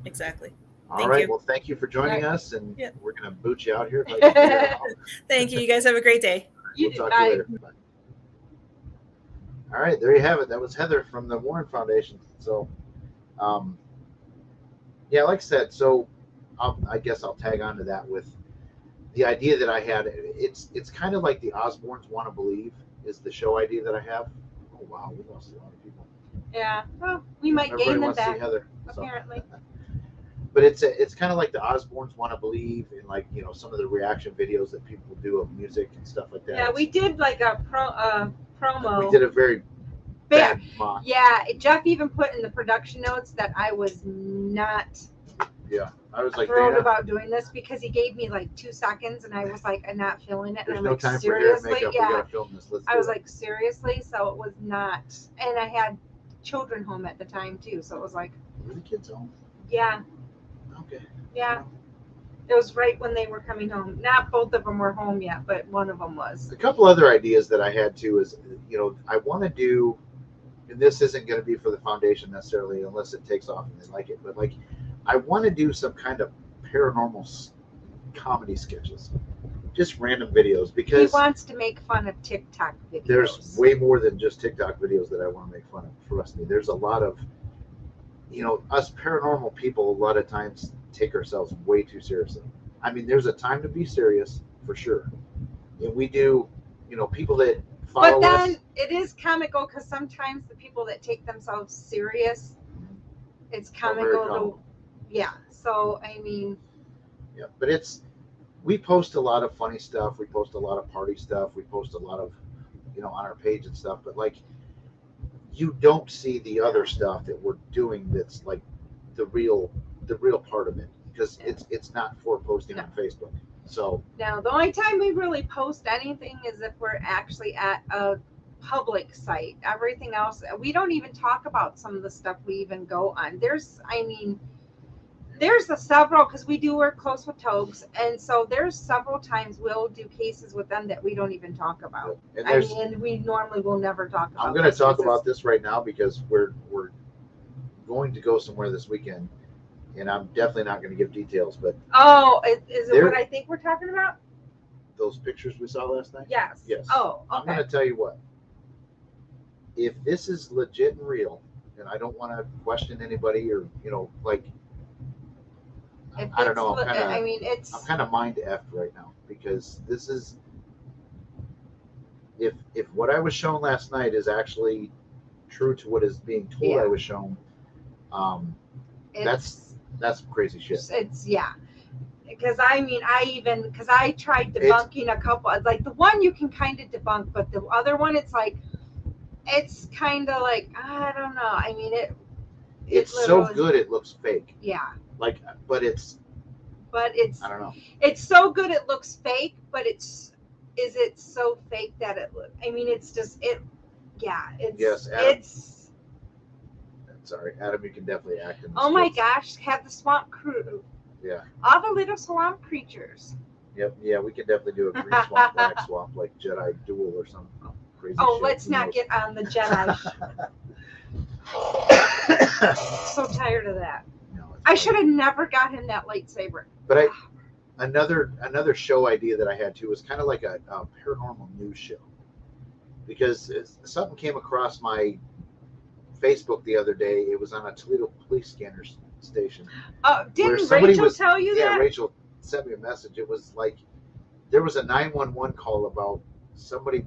Exactly. all Thank right. you. Well, thank you for joining Right. us, and Yep. we're gonna boot you out here. If I can figure it out. Thank you. You guys have a great day. You We'll did. talk to you Bye. later. Bye. All right, there you have it. That was Heather from the Warren Foundation. So, yeah, like I said, so I guess I'll tag on to that with the idea that I had. It's kind of like the Osbournes Want to Believe is the show idea that I have. Oh wow, we lost a lot of people. Yeah. Well, we might Everybody gain them wants to see back, Heather. So. apparently. But it's kind of like the Osbournes Want to Believe, and like some of the reaction videos that people do of music and stuff like that. Yeah, we did like a promo. We did a very bad mock. Yeah, Jeff even put in the production notes that I was not Yeah, I was like, thrilled Dana, about doing this because he gave me like 2 seconds and I was like, I'm not feeling it. there's And I'm no like, time for hair and seriously? makeup. We Yeah. gotta film this. Let's I do was it. like, seriously? So it was not. And I had children home at the time too. So it was like, Were the kids home? yeah, Okay. yeah. It was right when they were coming home. Not both of them were home yet, but one of them was. A couple other ideas that I had too is, I want to do, and this isn't going to be for the foundation necessarily unless it takes off and they like it, but like, I want to do some kind of paranormal comedy sketches, just random videos, He because wants to make fun of TikTok videos. there's way more than just TikTok videos that I want to make fun of. Trust me, there's a lot of, us paranormal people a lot of times take ourselves way too seriously. I mean, there's a time to be serious for sure, and we do, people that follow But then us. it is comical because sometimes the people that take themselves serious, it's comical. comical. Yeah. So I mean, Yeah, but we post a lot of funny stuff. We post a lot of party stuff. We post a lot of, on our page and stuff. But like, you don't see the other stuff that we're doing. That's like the real part of it, because it's not for posting on Facebook. So now the only time we really post anything is if we're actually at a public site. Everything else, we don't even talk about some of the stuff we even go on. There's several, because we do work close with Togs, and so there's several times we'll do cases with them that we don't even talk about. And we normally will never talk about. I'm going to talk about this right now because we're going to go somewhere this weekend, and I'm definitely not going to give details. But is it what I think we're talking about? Those pictures we saw last night? Yes. Yes. Oh, okay. I'm going to tell you what. If this is legit and real, and I don't want to question anybody or like. I don't know. I'm kind of mind effed right now because this is, if what I was shown last night is actually true to what is being told I was shown, that's crazy shit. Because I tried debunking a couple, like the one you can kind of debunk, but the other one it's kind of like, I don't know. I mean it's so good it looks fake. Yeah. Like, but it's but I don't know. it's so good it looks fake, but is it so fake that it look? I mean, it's just it. Yeah, Yes, Adam. it's. Sorry, Adam. You can definitely act in. Oh my gosh! Have the swamp crew. Yeah. All the little swamp creatures. Yep. Yeah, we can definitely do a green swamp, black swamp, like Jedi Duel or some crazy. Oh, shit. let's Who not knows? get on the Jedi. So tired of that. No, it's I fine. should have never got him that lightsaber. But another show idea that I had too was kind of like a paranormal news show, because something came across my Facebook the other day. It was on a Toledo police scanner station. Oh, didn't somebody Rachel tell you Yeah, that? Rachel sent me a message. It was like there was a 911 call about somebody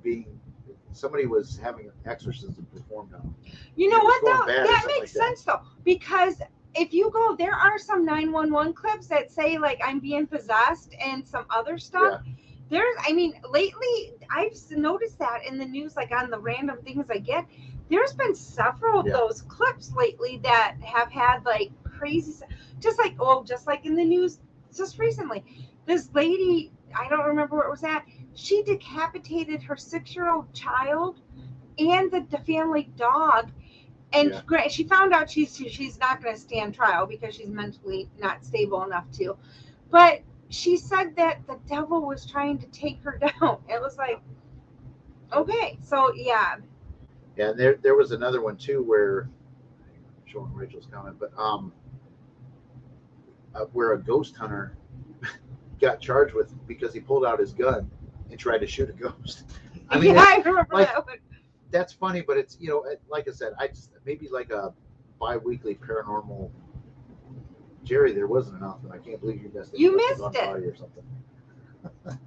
was having an exorcism performed on them. You know It was what going though? bad or That something makes like that. sense though, because if you go, there are some 911 clips that say like I'm being possessed and some other stuff. Yeah. There's, I mean, lately I've noticed that in the news, like on the random things I get. There's been several of Yeah. those clips lately that have had like crazy, just like in the news just recently. This lady, I don't remember where it was at. She decapitated her 6-year-old child and the family dog. And Yeah. she found out she's not going to stand trial because she's mentally not stable enough to. But she said that the devil was trying to take her down. It was like, okay, so yeah. Yeah, and there was another one too where I'm showing Rachel's comment, but where a ghost hunter got charged with because he pulled out his gun and tried to shoot a ghost. I mean, yeah, I remember like, that one. that's funny, but it's, like I said, I just maybe like a bi-weekly paranormal. Jerry, there wasn't enough, and I can't believe you missed it. You must have missed gone it. by or something.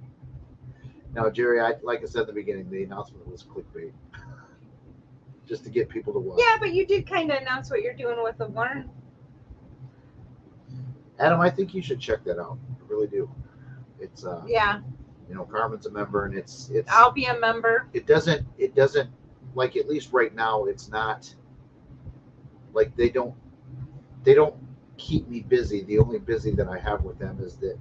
Now, Jerry, like I said in the beginning, the announcement was clickbait, just to get people to watch. Yeah, but you did kind of announce what you're doing with the one. Adam, I think you should check that out. I really do. It's Yeah, Carmen's a member, and it's I'll be a member. it doesn't like, at least right now, it's not like they don't keep me busy. The only busy that I have with them is that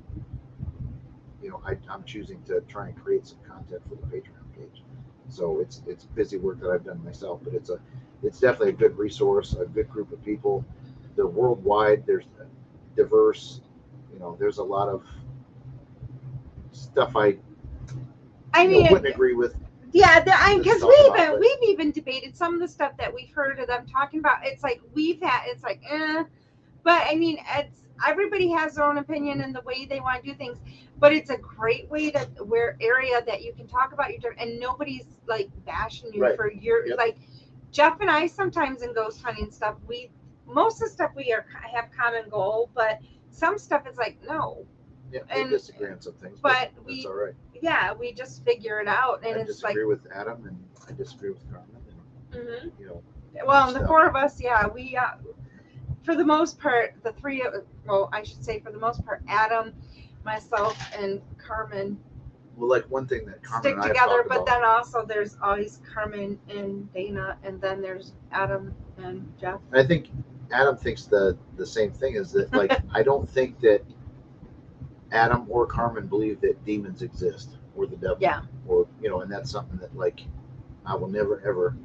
I'm choosing to try and create some content for the Patreon page. So it's busy work that I've done myself, but it's definitely a good resource, a good group of people. They're worldwide. There's diverse. There's a lot of stuff I mean, wouldn't agree with. Yeah, because talk about, we've even debated some of the stuff that we've heard of them talking about. It's like but I mean, everybody has their own opinion and the way they want to do things. But it's a great way area that you can talk about and nobody's like bashing you Right. for your Yep. Like Jeff and I sometimes in ghost hunting stuff, most of the stuff we have common goal, but some stuff is like no. Yeah, we disagree on some things, but that's all right. Yeah, we just figure it out, and I it's disagree with Adam, and I disagree with Carmen, and Well, and the stuff. 4 of us, yeah, we for the most part, the 3 of, well, I should say for the most part, Adam, myself, and Carmen Well, like one thing that Carmen stick and I have together, talked but about, then also there's always Carmen and Dana, and then there's Adam and Jeff. I think Adam thinks the same thing, is that like I don't think that Adam or Carmen believe that demons exist or the devil. Yeah. Or and that's something that like I will never ever.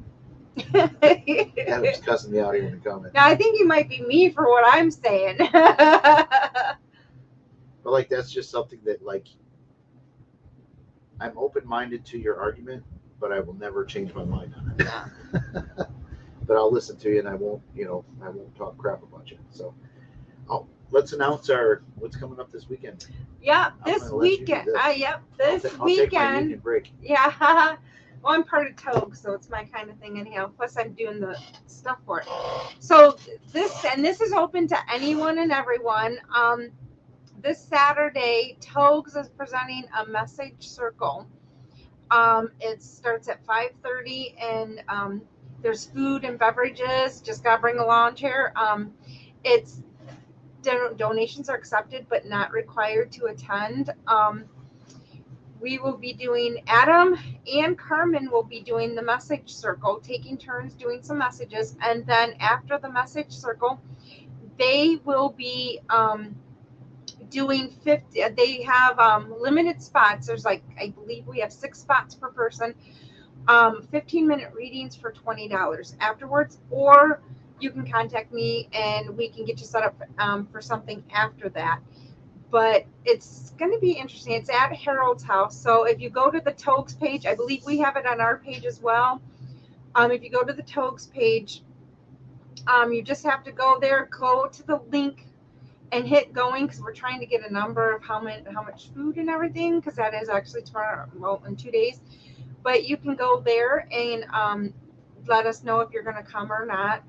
Adam's cussing me out here in the comment. Now I think you might be me for what I'm saying. But like that's just something that like I'm open-minded to your argument, but I will never change my mind on it. But I'll listen to you, and I won't talk crap about you. So, let's announce what's coming up this weekend. Yeah, I'm this gonna let you do weekend. this. This I'll take my weekend. union break. Yeah. Well, I'm part of Togue, so it's my kind of thing anyhow. Plus, I'm doing the stuff for it. So this is open to anyone and everyone. This Saturday, Togues is presenting a message circle. It starts at 5:30, and there's food and beverages. Just gotta bring a lawn chair. It's donations are accepted, but not required to attend. We will be doing, Adam and Carmen will be doing the message circle, taking turns doing some messages. And then after the message circle, they will be doing 50. They have limited spots. There's like, I believe we have 6 spots per person. 15-minute readings for $20 afterwards, or you can contact me and we can get you set up for something after that. But it's going to be interesting. It's at Harold's house. So if you go to the Togs page, I believe we have it on our page as well. If you go to the Togs page, you just have to go there, go to the link and hit going, because we're trying to get a number of how much food and everything, because that is actually tomorrow, well, in 2 days. But you can go there and let us know if you're going to come or not.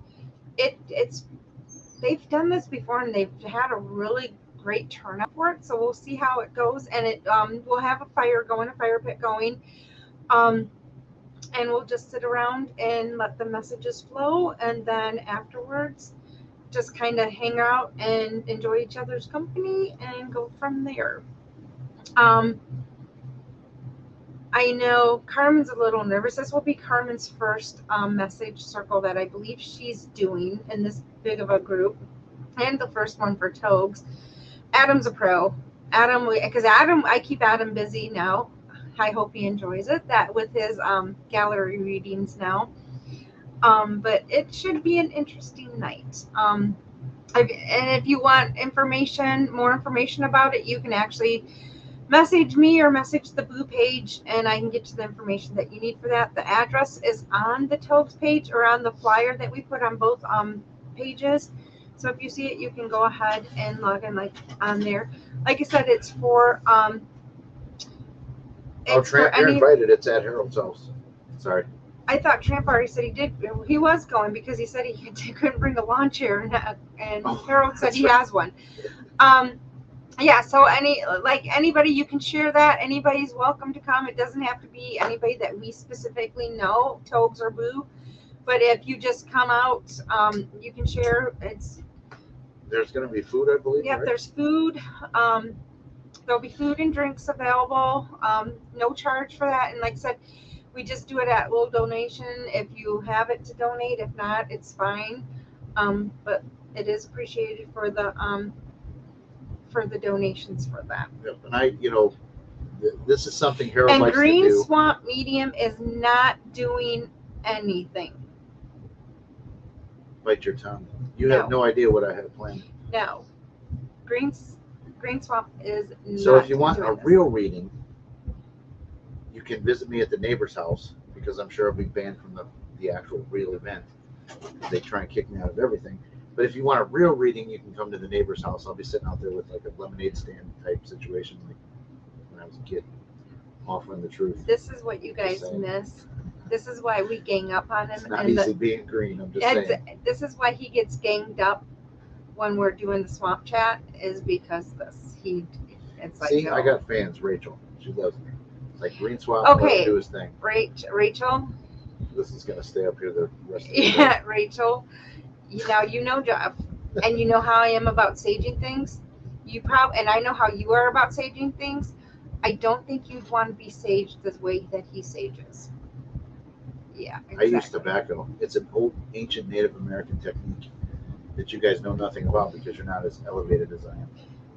They've done this before and they've had a really great turnout for it. So we'll see how it goes. And we'll have a fire pit going. And we'll just sit around and let the messages flow. And then afterwards, just kind of hang out and enjoy each other's company and go from there. I know Carmen's a little nervous. This will be Carmen's first message circle that I believe she's doing in this big of a group, and the first one for Togs. Adam's a pro. Because I keep Adam busy now. I hope he enjoys it. That with his gallery readings now. But it should be an interesting night. And if you want more information about it, you can actually message me or message the Blue page, and I can get you the information that you need for that. The address is on the Togs page or on the flyer that we put on both pages. So if you see it, you can go ahead and log in on there. Like I said, it's for you're invited. It's at Harold's house. Sorry. I thought Tramp already said he was going, because he said he couldn't bring a lawn chair, and Harold said he has one. Yeah, so anybody, you can share that. Anybody's welcome to come. It doesn't have to be anybody that we specifically know, Togs or Boo. But if you just come out, you can share. There's going to be food, I believe. Yep, right? There's food. There'll be food and drinks available. No charge for that. And like I said, we just do it at low donation. If you have it to donate, if not, it's fine. But it is appreciated for the donations for that. Yep. And this is something Harold likes to do. And Green Swamp Medium is not doing anything. Bite your tongue. You have no idea what I had planned. No. Green Swamp is not. So if you want a real reading, you can visit me at the neighbor's house, because I'm sure I'll be banned from the actual real event. They try and kick me out of everything. But if you want a real reading, you can come to the neighbor's house. I'll be sitting out there with like a lemonade stand type situation, like when I was a kid, offering the truth. This is what you guys miss. This is why we gang up on him. It's not easy being green. I'm just saying. This is why he gets ganged up when we're doing the swamp chat, is because it's like. See, I got fans. Rachel, she loves me. It's like Green Swamp. Okay. Do his thing. Rachel. This is gonna stay up here the rest of the day. Yeah, Rachel. You know Jeff, and you know how I am about saging things. And I know how you are about saging things. I don't think you'd want to be saged the way that he sages. Yeah, exactly. I use tobacco. It's an old, ancient Native American technique that you guys know nothing about because you're not as elevated as I am.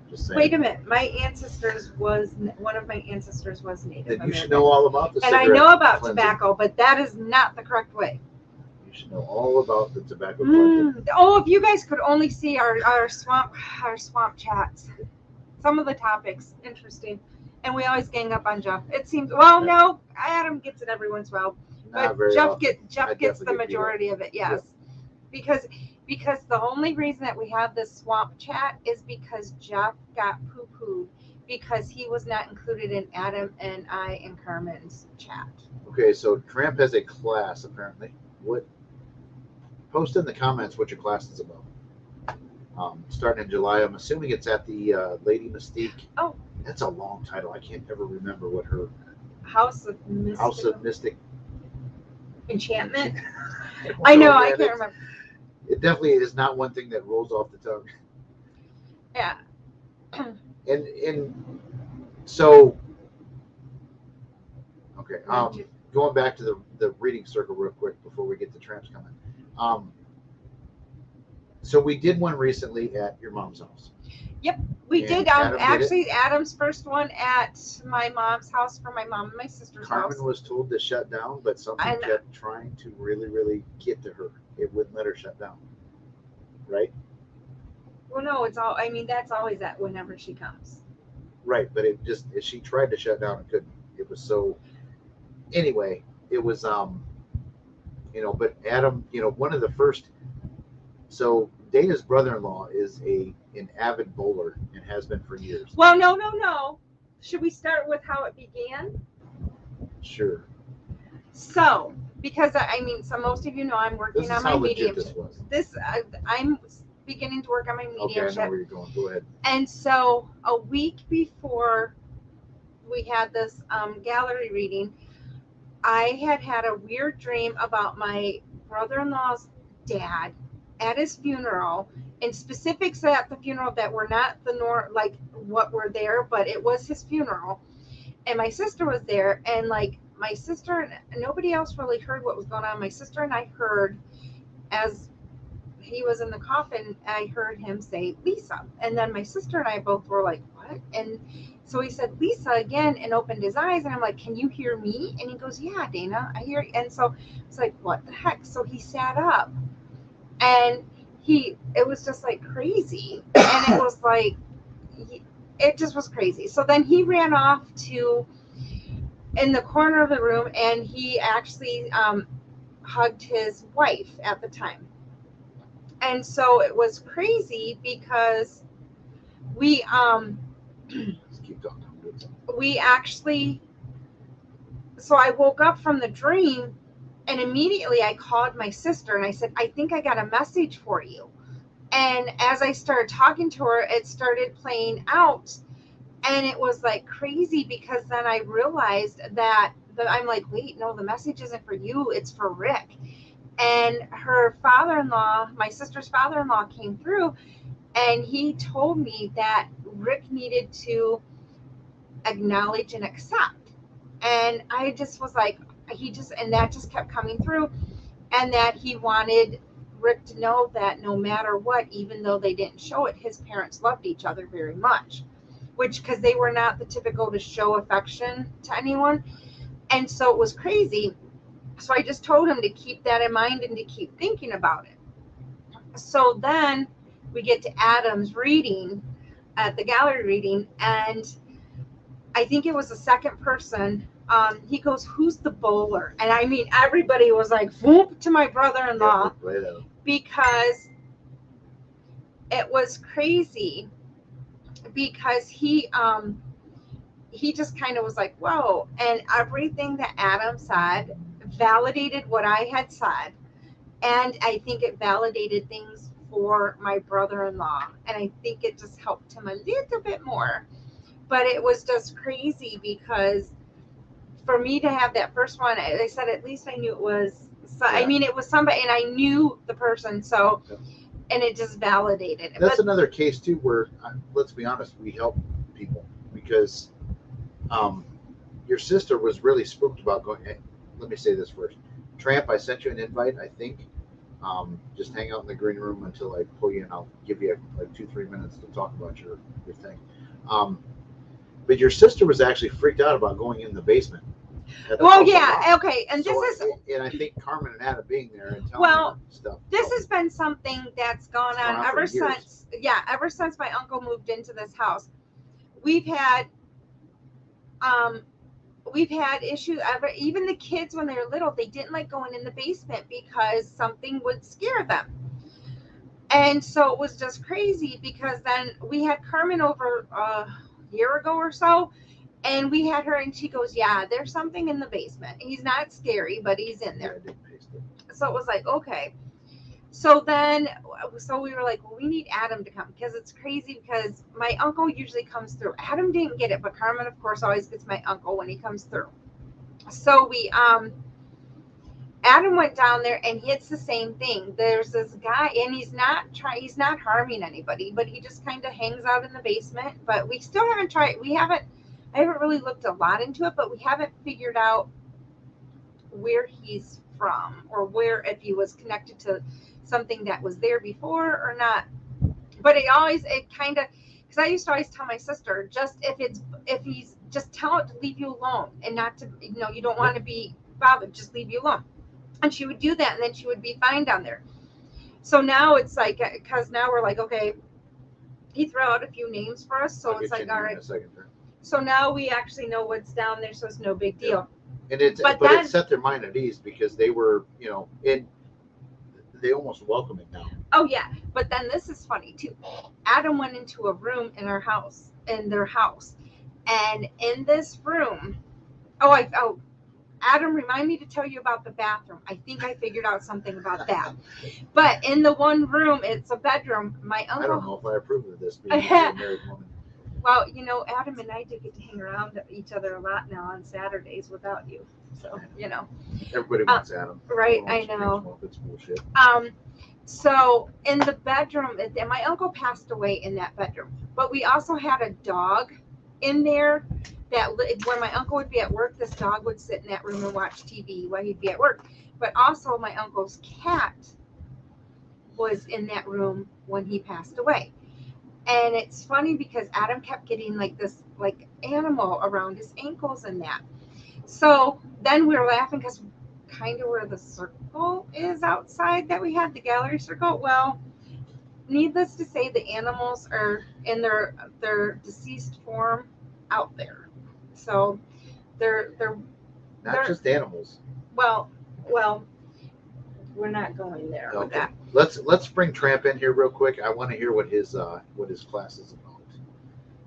Just saying. Wait a minute. One of my ancestors was Native American. Then you should know all about the And I know about tobacco, but that is not the correct way. You should know all about the tobacco cleansing. Oh, if you guys could only see our swamp chats. Some of the topics, interesting. And we always gang up on Jeff. It seems, no, Adam gets it every once in a while. But Jeff gets the majority of it, yes. Because the only reason that we have this swamp chat is because Jeff got poo-pooed because he was not included in Adam and I and Carmen's chat. Okay, so Tramp has a class apparently. Post in the comments what your class is about. Starting in July. I'm assuming it's at the Lady Mystique. Oh. That's a long title. I can't ever remember what her House of Mystic Enchantment. I know, I can't remember. It definitely is not one thing that rolls off the tongue. Yeah. And so okay. Going back to the reading circle real quick before we get to Tramps coming. So we did one recently at your mom's house. We And did. Adam did it. Actually, Adam's first one at my mom's house for my mom and my sister's Carmen house. was told to shut down, but something And- kept trying to really, really get to her. It wouldn't let her shut down. Right? Well, no, it's all. I mean, that's always that whenever she comes. Right, but it just she tried to shut down and couldn't. It was so. Anyway, it was but Adam, one of the first. So Dana's brother-in-law is an avid bowler and has been for years. Well, no. Should we start with how it began? Sure. So, because so most of you know I'm working This on is my how legit mediumship. this was. I'm beginning to work on my Okay, I know mediumship. where you're going. Go ahead. And so a week before we had this gallery reading, I had a weird dream about my brother-in-law's dad at his funeral, and specifics at the funeral that were not like what were there, but it was his funeral. And my sister was there, and like my sister and nobody else really heard what was going on. My sister and I heard, as he was in the coffin, I heard him say Lisa, and then my sister and I both were like, what? And so he said Lisa again and opened his eyes, and I'm like, can you hear me? And he goes, yeah, Dana, I hear you. And so it's like, what the heck? So he sat up, and it was just like crazy, and it was like it just was crazy. So then he ran off to in the corner of the room, and he actually hugged his wife at the time. And so it was crazy because we Just keep talking. we actually, so I woke up from the dream, and immediately I called my sister and I said, I think I got a message for you. And as I started talking to her, it started playing out, and it was like crazy because then I realized that I'm like, wait, no, the message isn't for you, it's for Rick. And her father-in-law, my sister's father-in-law, came through, and he told me that Rick needed to acknowledge and accept. And I just was like, and that just kept coming through, and that he wanted Rick to know that no matter what, even though they didn't show it, his parents loved each other very much, because they were not the typical to show affection to anyone. And so it was crazy. So I just told him to keep that in mind and to keep thinking about it. So then we get to Adam's reading, at the gallery reading, and I think it was the second person. He goes, who's the bowler? And I mean, everybody was like, whoop, to my brother-in-law, Right out. because it was crazy, because he just kind of was like, whoa. And everything that Adam said validated what I had said. And I think it validated things for my brother-in-law. And I think it just helped him a little bit more. But it was just crazy because for me to have that first one, I said, at least I knew it was, I mean, it was somebody, and I knew the person. So, and it just validated it. That's another case too, where let's be honest, we help people because your sister was really spooked about going. Let me say this first, Tramp. I sent you an invite. I think just hang out in the green room until I pull you in. I'll give you like 2-3 minutes to talk about your thing. But your sister was actually freaked out about going in the basement. Well, yeah, okay, and so this is, and I think Carmen and Adam being there and telling her stuff. This has been something that's gone on ever since. Yeah, ever since my uncle moved into this house, we've had issues. Even the kids when they were little, they didn't like going in the basement because something would scare them. And so it was just crazy because then we had Carmen over a year ago or so, and we had her, and she goes, yeah, there's something in the basement. He's not scary, but he's in there. So it was like, okay. So we were like, well, we need Adam to come, because it's crazy because my uncle usually comes through. Adam didn't get it, but Carmen, of course, always gets my uncle when he comes through. So Adam went down there, and it's the same thing. There's this guy, and he's not harming anybody, but he just kind of hangs out in the basement. But we still haven't tried. I haven't really looked a lot into it, but we haven't figured out where he's from, or if he was connected to something that was there before or not. But because I used to always tell my sister, just if he's just tell it to leave you alone and not to, you don't want to be bothered, just leave you alone. And she would do that, and then she would be fine down there. So now it's like, because now we're like, okay, he threw out a few names for us, so I'll it's get you like, in all here in right. a second. So now we actually know what's down there, so it's no big deal. And it set their mind at ease because they were, they almost welcome it now. Oh yeah, but then this is funny too. Adam went into a room in their house, and in this room, Adam, remind me to tell you about the bathroom. I think I figured out something about that. But in the one room, it's a bedroom. My uncle. I don't know if I approve of this being a married woman. Well, Adam and I do get to hang around each other a lot now on Saturdays without you. So, Everybody wants Adam. Right, I know. It's bullshit. So in the bedroom, and my uncle passed away in that bedroom, but we also had a dog in there that when my uncle would be at work, this dog would sit in that room and watch TV while he'd be at work. But also my uncle's cat was in that room when he passed away. And it's funny because Adam kept getting like this like animal around his ankles and that. So then we were laughing because kind of where the circle is outside that we had, the gallery circle. Well, needless to say, the animals are in their deceased form out there. So they're not just animals. Well, we're not going there with that. Let's bring Tramp in here real quick. I want to hear what his class is about.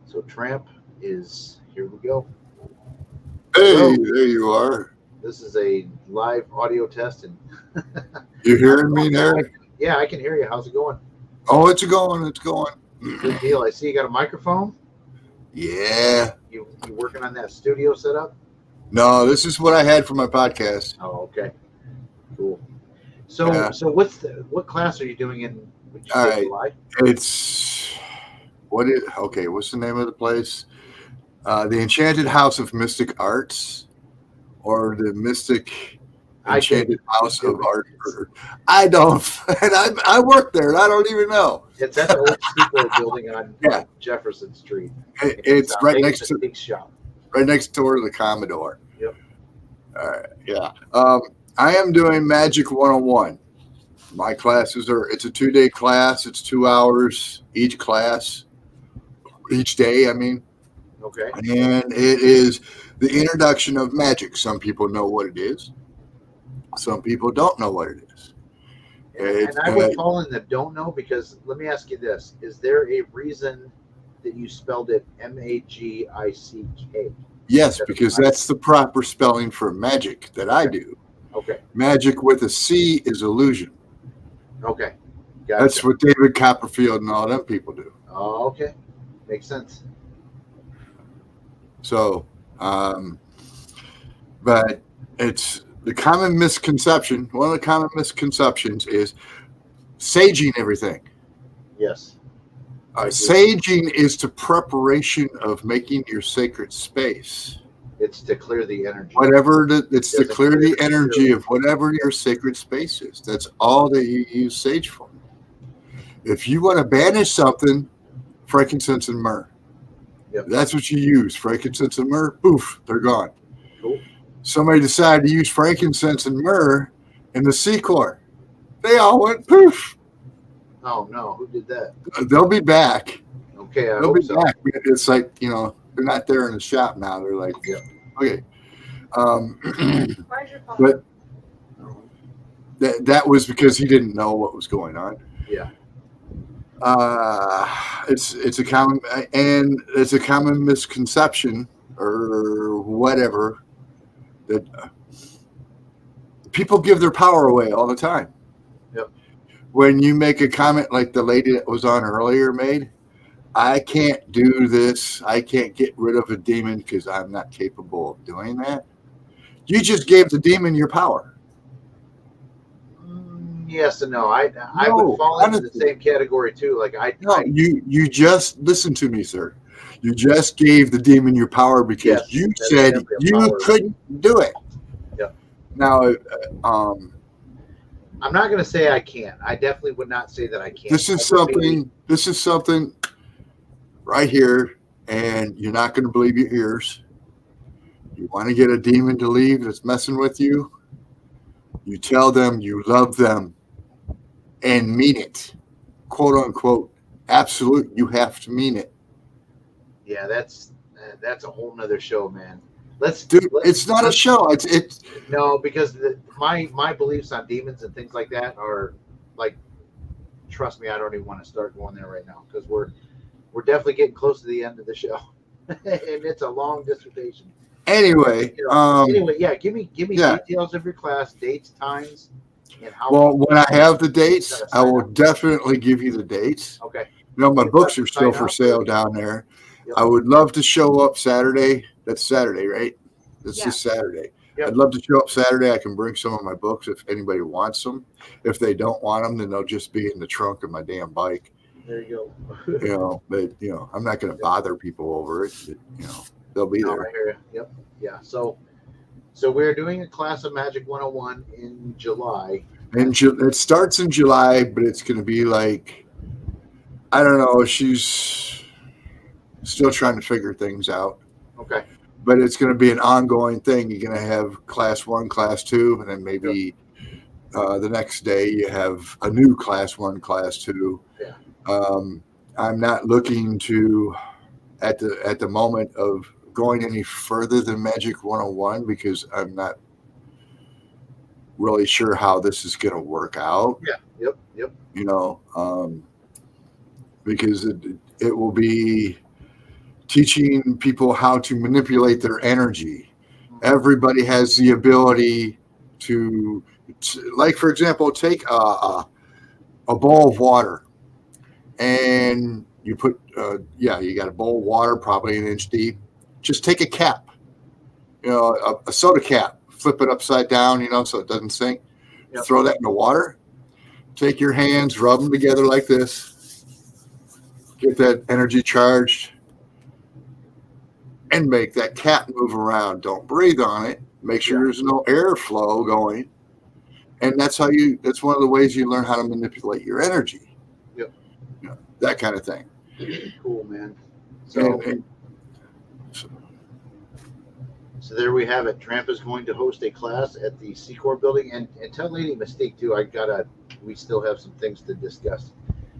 So Tramp is here. We go. Hey, there you are. This is a live audio test, and you hearing me there? Yeah, I can hear you. How's it going? Oh, it's going. Good deal. I see you got a microphone. Yeah. You working on that studio setup? No, this is what I had for my podcast. Oh, okay. Cool. So what class are you doing in? All right. July? What's the name of the place? The Enchanted House of Mystic Arts, or the Mystic Enchanted House of Art. I don't, and I work there, and I don't even know. It's at the old Steeple building on Jefferson Street. It's right next to the big shop. Right next door to the Commodore. Yep. All right. Yeah. I am doing Magic 101. My classes it's a 2-day class. It's 2 hours each class, each day. I mean. Okay. And it is the introduction of magic. Some people know what it is. Some people don't know what it is. And I would fall in the don't know, because let me ask you this. Is there a reason that you spelled it Magick? Yes, because that's the proper spelling for magic that I do. Okay. Magic with a C is illusion. Okay. Gotcha. That's what David Copperfield and all them people do. Oh, okay. Makes sense. So, but it's the common misconception. One of the common misconceptions is saging everything. Yes. Saging is the preparation of making your sacred space. It's to clear the energy. It's to clear the energy of whatever your sacred space is. That's all that you use sage for. If you want to banish something, frankincense and myrrh. Yep. That's what you use. Frankincense and myrrh, poof, they're gone. Cool. Somebody decided to use frankincense and myrrh in the Sea Corps. They all went poof. Oh, no. Who did that? They'll be back. Okay, they'll be back. It's like, they're not there in the shop now. They're like, okay. But that was because he didn't know what was going on. Yeah. It's a common misconception or whatever that people give their power away all the time. Yep. When you make a comment like the lady that was on earlier made, I can't do this. I can't get rid of a demon because I'm not capable of doing that. You just gave the demon your power. Yes and no. I would fall into the same category too. You just listen to me, sir. You just gave the demon your power because you said you couldn't do it. Yep. Now, I'm not going to say I can't. I definitely would not say that I can't. This is something right here, and you're not going to believe your ears. You want to get a demon to leave that's messing with you, you tell them you love them and mean it, quote unquote. Absolute. You have to mean it. Yeah, that's a whole nother show, man. Dude, it's not a show. It's no, because my beliefs on demons and things like that are like, trust me, I don't even want to start going there right now because we're definitely getting close to the end of the show, and it's a long dissertation. anyway. Anyway, yeah, give me Yeah. details of your class, dates, times, and how. Well, when I have the dates, Gotta I sign will up. definitely give you the dates. Okay. My You books have are to still sign for up, sale or- down there. Yep. I would love to show up Saturday. That's Saturday, right? It's Yeah. just Saturday. Yep. I'd love to show up Saturday. I can bring some of my books if anybody wants them. If they don't want them, then they'll just be in the trunk of my damn bike. There you But I'm not going to bother people over it. They'll be go. there. I hear you. Yep. Yeah. So we're doing a class of Magic 101 in July. And it starts in July, but it's going to be like, I don't know. She's still trying to figure things out. Okay. But it's going to be an ongoing thing. You're going to have class 1, class 2, and then maybe the next day you have a new class 1, class 2. Yeah. I'm not looking to at the moment of going any further than Magic 101 because I'm not really sure how this is going to work out. Yeah. Yep. Because it will be teaching people how to manipulate their energy. Everybody has the ability to, like, for example, take a bowl of water and you put, you got a bowl of water, probably an inch deep. Just take a cap, a soda cap, flip it upside down, so it doesn't sink. Yep. Throw that in the water. Take your hands, rub them together like this. Get that energy charged and make that cap move around. Don't breathe on it. Make sure there's no airflow going. And that's one of the ways you learn how to manipulate your energy. Yep. That kind of thing. Cool, man. So there we have it. Tramp is going to host a class at the Secor building, and tell Lady Mystique too. We still have some things to discuss,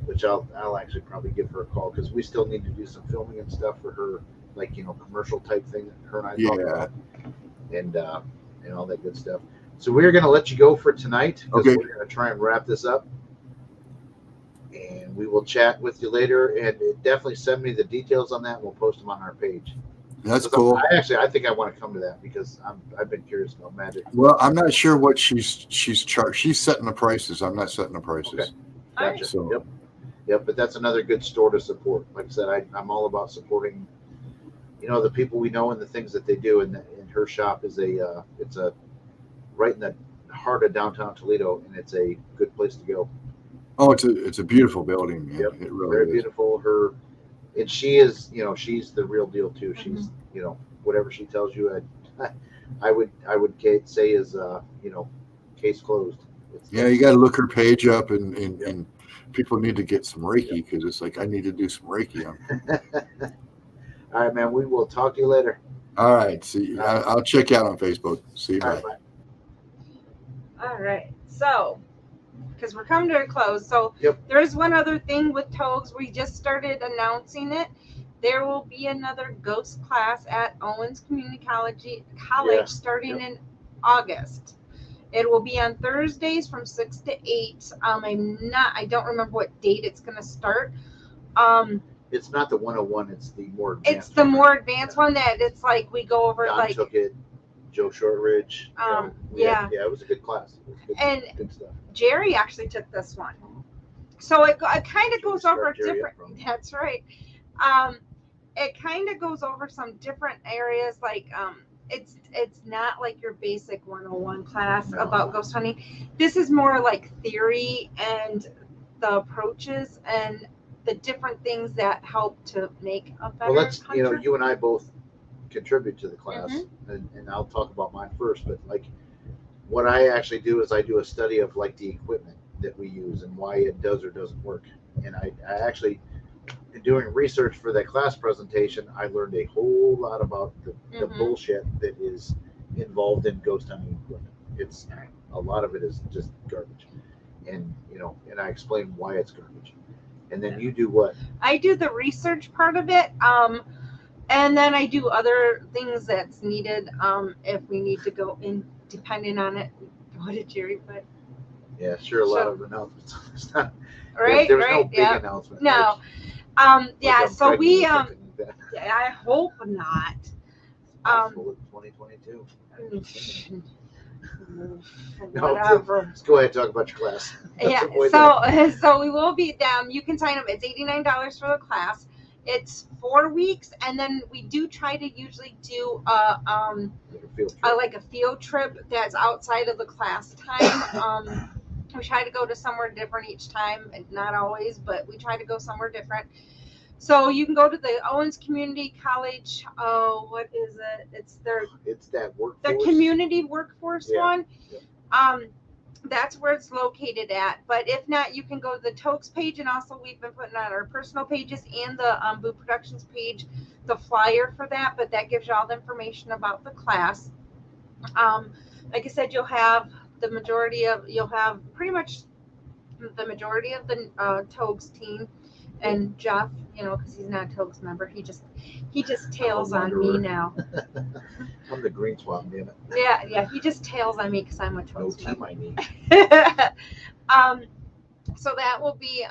which I'll actually probably give her a call because we still need to do some filming and stuff for her, like commercial type thing that her and I talk about, and all that good stuff. So we're going to let you go for tonight because we're going to try and wrap this up, and we will chat with you later. And definitely send me the details on that, and we'll post them on our page. That's cool. I think I want to come to that because I've been curious about magic. Well, I'm not sure what she's charged. She's setting the prices. I'm not setting the prices. Okay. Gotcha. So. Yep. But that's another good store to support. Like I said, I'm all about supporting, the people we know and the things that they do. And her shop is it's right in the heart of downtown Toledo, and it's a good place to go. Oh, it's a beautiful building, man. Yep. It really Very is. beautiful. And she is, she's the real deal too. She's, whatever she tells you, I would say is, case closed. You got to look her page up, and people need to get some Reiki because it's like I need to do some Reiki on. All right, man. We will talk to you later. All right. See, I'll check you out on Facebook. See you. Bye. All right. So, because we're coming to a close, so there is one other thing with Togs. We just started announcing it. There will be another ghost class at Owens Community College starting in August. It will be on Thursdays from 6 to 8. I don't remember what date it's going to start. It's not the 101. It's the more advanced. It's the more advanced one that it's like we go over Don took it. Joe Shortridge. It was a good class. Good stuff. Jerry actually took this one, so it kind of goes over different. That's right. It kind of goes over some different areas, like it's not like your basic 101 class about ghost hunting. This is more like theory and the approaches and the different things that help to make a better hunter. You and I both contribute to the class, and I'll talk about mine first, but like what I actually do is I do a study of like the equipment that we use and why it does or doesn't work. And I actually in doing research for that class presentation, I learned a whole lot about the Mhm. bullshit that is involved in ghost hunting equipment. It's a lot of it is just garbage, and and I explain why it's garbage. And then you do what? I do the research part of it, and then I do other things that's needed if we need to go in, depending on it. What did Jerry put? Yeah, sure, a lot So- of announcements. It's not, Right, there was no right, big yeah. announcement. No, like yeah. I'm So we, pregnant or something like that. I hope not. Possible in 2022. Whatever. Let's go ahead and talk about your class. Let's Yeah. avoid So we will be them. You can sign up. It's $89 for the class. It's 4 weeks, and then we do try to usually do like a field trip that's outside of the class time. We try to go to somewhere different each time, not always, but we try to go somewhere different. So you can go to the Owens Community College. Oh, what is it? It's that workforce. the community workforce Yeah. one. Yeah. That's where it's located at. But if not, you can go to the Tokes page, and also we've been putting on our personal pages and the Boo Productions page the flyer for that. But that gives you all the information about the class. Like I said, you'll have pretty much the majority of the Togs team, and Jeff, because he's not a Togs member, he just tails on me now. I'm the green swap, damn it. Yeah, he just tails on me because I'm a No Togs team member. I need. So that will be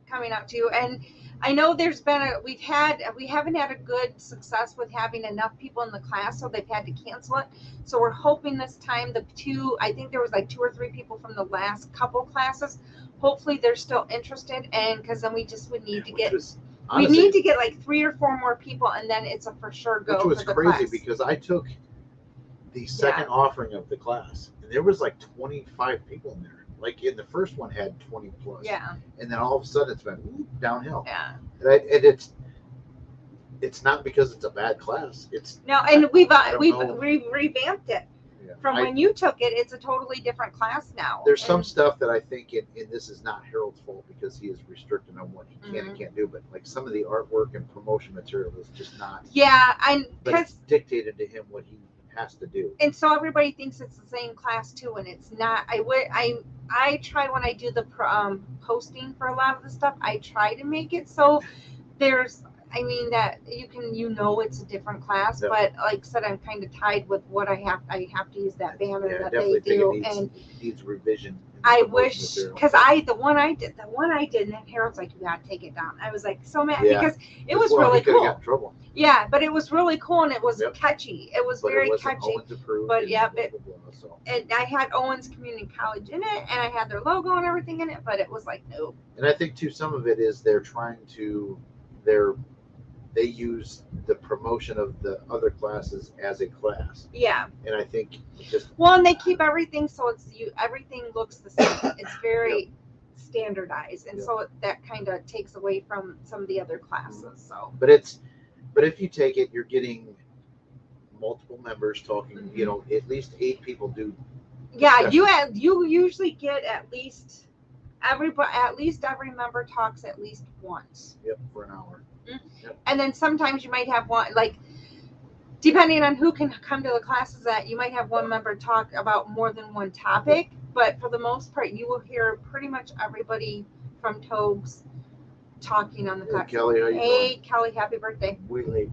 coming out too, and I know there's been we haven't had a good success with having enough people in the class, so they've had to cancel it. So we're hoping this time I think there was like 2 or 3 people from the last couple classes. Hopefully they're still interested, and because then we just would need to get like 3 or 4 more people, and then it's a for sure go. Which was for the crazy class. because I took the second offering of the class, and there was like 25 people in there. Like in the first one had 20 plus. Yeah. And then all of a sudden it's been downhill. Yeah. And it's not because it's a bad class. It's no, and we've know. revamped it. Yeah. From when you took it, it's a totally different class now. There's some stuff that I think, and this is not Harold's fault because he is restricted on what he can and can't do, but like some of the artwork and promotion material is just not. Yeah, and but it's dictated to him what he has to do. And so everybody thinks it's the same class too, and it's not. I try when I do the posting for a lot of the stuff, I try to make it so there's. I mean that it's a different class, Yeah. but like I said, I'm kind of tied with what I have to use that banner that definitely they do, think it needs revision. I wish because the one I did, and then Harold's like, you gotta take it down. I was like so mad because it was really he cool. Got in trouble. Yeah, but it was really cool and it was catchy. It was very catchy. But and I had Owens Community College in it, and I had their logo and everything in it, but it was like no. And I think too, some of it is they use the promotion of the other classes as a class. Yeah. And I think and they keep everything so everything looks the same. It's very standardized, and so that kind of takes away from some of the other classes. So. But if you take it, you're getting multiple members talking. Mm-hmm. At least 8 people do. Yeah, you usually get at least every member talks at least once. Yep, for an hour. Yep. And then sometimes you might have one, like, depending on who can come to the classes, that you might have one member talk about more than one topic, but for the most part, you will hear pretty much everybody from Togs talking on the class. Kelly, how you doing? Kelly, happy birthday. We late.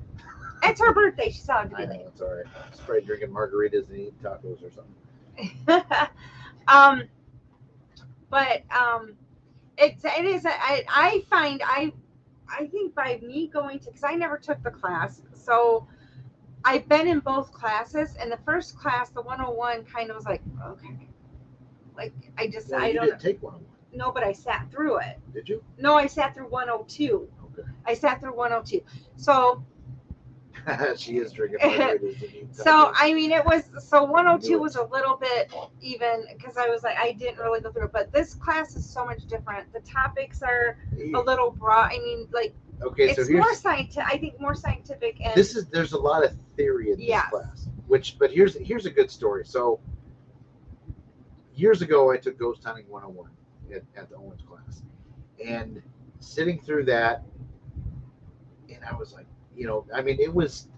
It's her birthday. She's allowed to be I know, late. it's all right. She's probably drinking margaritas and eating tacos or something. I think by me going to, because I never took the class, so I've been in both classes, and the first class, the 101, kind of was like, okay. Like, I didn't take 101. No, but I sat through it. Did you? No, I sat through 102. Okay. I sat through 102. So. She is drinking margaritas. So, I mean, 102 was a little bit even, because I was like, I didn't really go through it, but this class is so much different. The topics are a little broad. I mean, like, it's more scientific. I think more scientific. And there's a lot of theory in this class. But here's a good story. So, years ago, I took Ghost Hunting 101 at the Owens class, and sitting through that, and I was like, I mean, it was.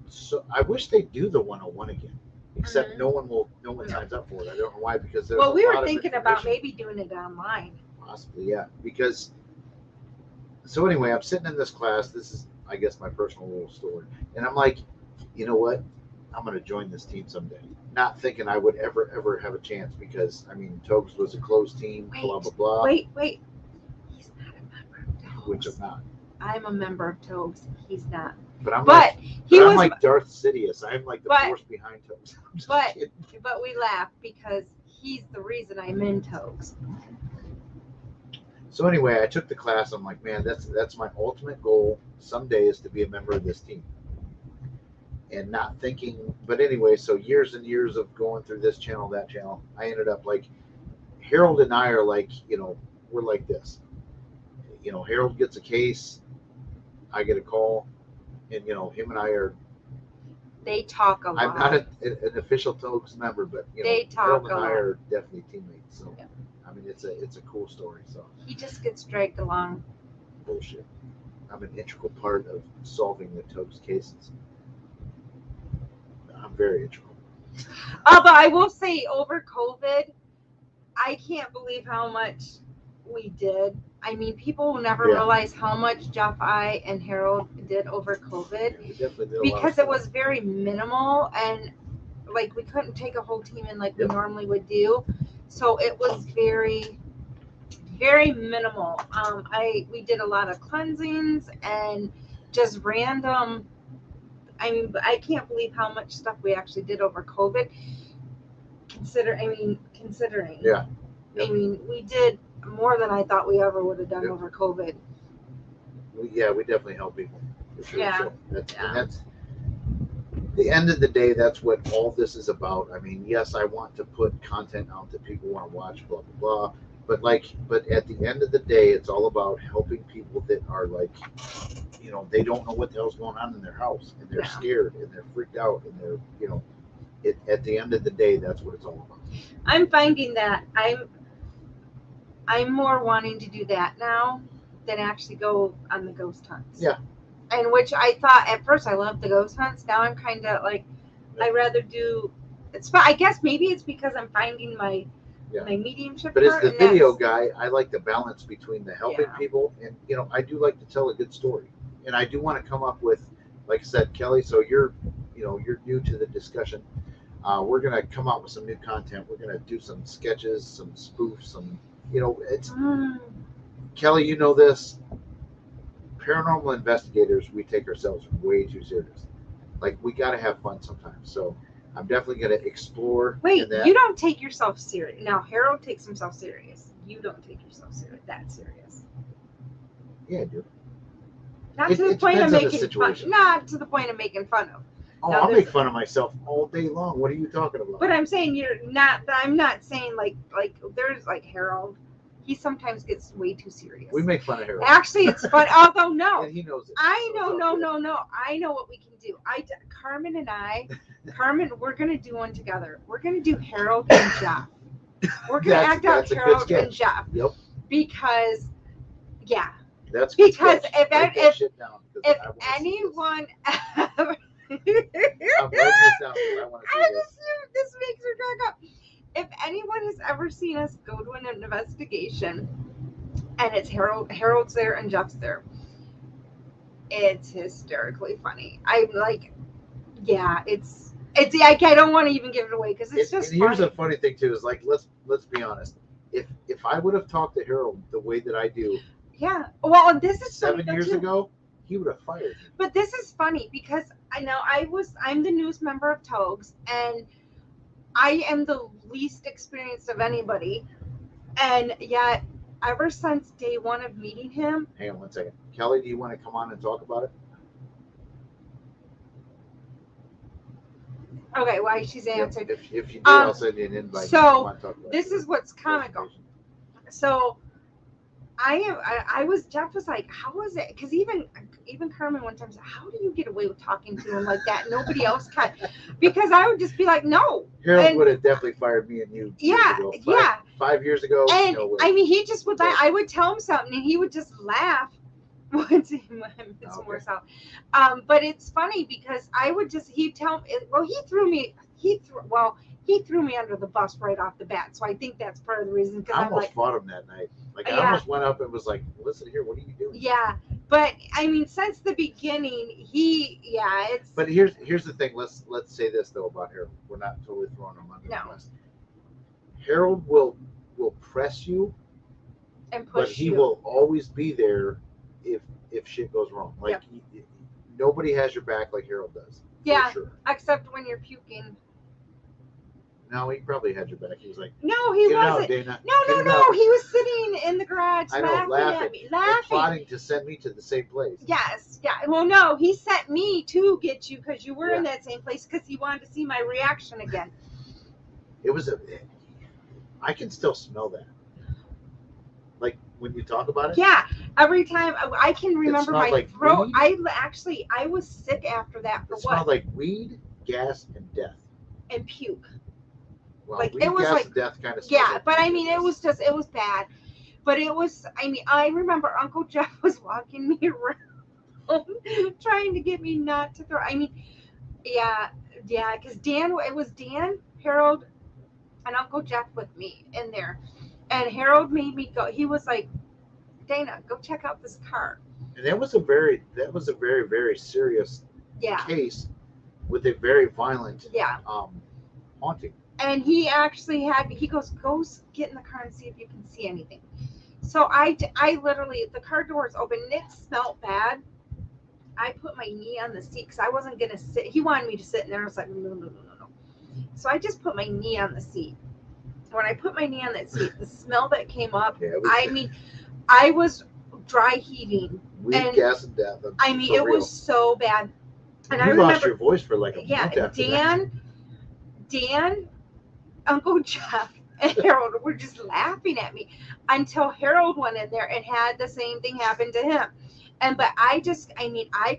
So I wish they'd do the 101 again, except no one signs up for it. I don't know why, because there's we a were lot of thinking about information. maybe doing it online. Possibly, yeah. Because so anyway, I'm sitting in this class. This is, I guess, my personal little story, and I'm like, you know what? I'm going to join this team someday. Not thinking I would ever have a chance, because I mean, Togs was a closed team. Blah blah blah. Wait. He's not a member of Togs. Which I'm not. I'm a member of Togs. He's not. But I'm I'm like Darth Sidious. I'm like the force behind Togs. But we laugh because he's the reason I'm in Togs. So anyway, I took the class. I'm like, man, that's my ultimate goal someday, is to be a member of this team. And not thinking, but anyway, so years and years of going through this channel, that channel, I ended up like, Harold and I are like, we're like this. Harold gets a case, I get a call, and him and I are. They talk a lot. I'm not an official Togs member, but they talk Harold a and lot. I are definitely teammates. So yeah. I mean, it's a cool story. So he just gets dragged along. Bullshit. I'm an integral part of solving the Togs cases. I'm very integral. But I will say, over COVID, I can't believe how much we did. I mean, people will never realize how much Jeff, I, and Harold did over COVID, we definitely did because it was very minimal, and like we couldn't take a whole team in like we normally would do, so it was very, very minimal. We did a lot of cleansings and just random. I mean, I can't believe how much stuff we actually did over COVID. Considering. Yeah. I mean, we did more than I thought we ever would have done over COVID. We definitely help people. For sure. Yeah. So that's the end of the day. That's what all this is about. I mean, yes, I want to put content out that people want to watch, blah blah blah. But at the end of the day, it's all about helping people that are like, they don't know what the hell's going on in their house, and they're scared, and they're freaked out, and they're, at the end of the day, that's what it's all about. I'm finding that I'm more wanting to do that now than actually go on the ghost hunts. Yeah. And which I thought at first I loved the ghost hunts. Now I'm kind of like, I'd rather do. I guess maybe it's because I'm finding my mediumship. But as the video guy, I like the balance between the helping people, and I do like to tell a good story, and I do want to come up with, like I said, Kelly. So you're new to the discussion. We're gonna come out with some new content. We're gonna do some sketches, some spoofs, some. It's Kelly, this. Paranormal investigators, we take ourselves way too serious. Like, we got to have fun sometimes. So I'm definitely going to explore. Wait, you don't take yourself serious. Now, Harold takes himself serious. You don't take yourself that serious. Yeah, I do. Not to the point of making fun. Not to the point of making fun of. Oh, I'll make fun of myself all day long. What are you talking about? But I'm saying you're not. I'm not saying like there's like Harold. He sometimes gets way too serious. We make fun of Harold. Actually, it's fun. Although no, and he knows it. I know, no. I know what we can do. Carmen and I, we're gonna do one together. We're gonna do Harold and Jeff. We're gonna act out Harold and Jeff. Yep. Because, That's because if anyone. I'm writing this down. I want to see this makes her crack up. If anyone has ever seen us go to an investigation, and it's Harold's there and Jeff's there, it's hysterically funny. I'm like, it's like, I don't want to even give it away because it's just. And here's a funny thing too: is like, let's be honest. If I would have talked to Harold the way that I do, well, this is 7 years ago, he would have fired me. But this is funny because I know I'm the newest member of Togs, and I am the least experienced of anybody, and yet ever since day one of meeting him. Hang on 1 second. Kelly, do you want to come on and talk about it? Okay, why she's answered. If you do, I'll send you an invite. So this is what's comical. So Jeff was like, how was it? Because even Carmen one time said, how do you get away with talking to him like that? Nobody else can. Because I would just be like, no. Harold would have definitely fired me and you. Yeah, 5 years ago. And I mean, he just would. I would tell him something, and he would just laugh, Once it's more Okay. south. But it's funny because I would just he'd tell me. Well, he threw me under the bus right off the bat. So I think that's part of the reason because I I'm almost like, fought him that night. Like I Yeah. almost went up and was like, "Listen here, what are you doing?" yeah. But I mean, since the beginning, it's But here's the thing. Let's say this though about Harold. We're not totally throwing him under No. the bus. Harold will press you, and but push he you. will always be there if shit goes wrong. Like nobody has your back like Harold does. Yeah. For sure. Except when you're puking. No, he probably had your back. He was like, No, he "Get it out, wasn't. Dana. No, Get it no. out." He was sitting in the garage I know, laughing at me. and Laughing. plotting to send me to the same place. Yes, yeah. Well, no, he sent me to get you because you were in that same place because he wanted to see my reaction again. It was I can still smell that. Like when you talk about it. Yeah, every time I can remember smelled my like throat. weed. I was sick after that for It smelled what? like weed, gas, and death. And puke. Well, Like, weed, it was gas, like- and death kind of. Yeah, but I mean, it was bad. But it was. I mean, I remember Uncle Jeff was walking me around, trying to get me not to throw. I mean, yeah, because it was Dan, Harold, and Uncle Jeff with me in there, and Harold made me go. He was like, Dana, go check out this car. And that was a very very serious Yeah, case with a very violent yeah. haunting. And he actually he goes, go get in the car and see if you can see anything. So I literally, the car door is open and it smelled bad. I put my knee on the seat because I wasn't going to sit. He wanted me to sit in there. I was like, no. So I just put my knee on the seat. When I put my knee on that seat, the smell that came up, I was dry heaving. Weed, gas, and death. I mean, it was so bad. And you I remember, lost your voice for like a month after that. Dan, Uncle Jeff, and Harold were just laughing at me until Harold went in there and had the same thing happen to him. But I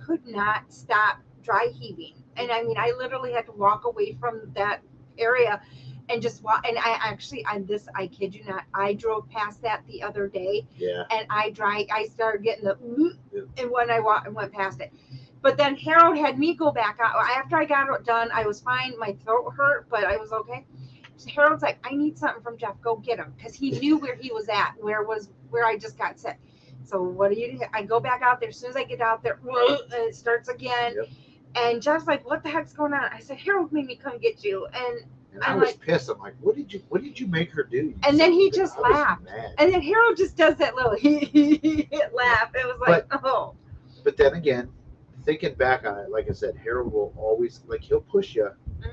could not stop dry heaving. And I mean, I literally had to walk away from that area and just walk. And I kid you not, I drove past that the other day. Yeah. And I started getting and when I went past it. But then Harold had me go back out. After I got it done, I was fine. My throat hurt, but I was okay. So Harold's like, I need something from Jeff. Go get him. Because he knew where he was at, where I just got sick. So what do you do? I go back out there. As soon as I get out there, and it starts again. Yep. And Jeff's like, what the heck's going on? I said, Harold made me come get you. And I was pissed. I'm like, what did you make her do? And then he just laughed. And then Harold just does that little laugh. It was like, oh. But then again, thinking back on it, like I said, Harold will always, like, he'll push you,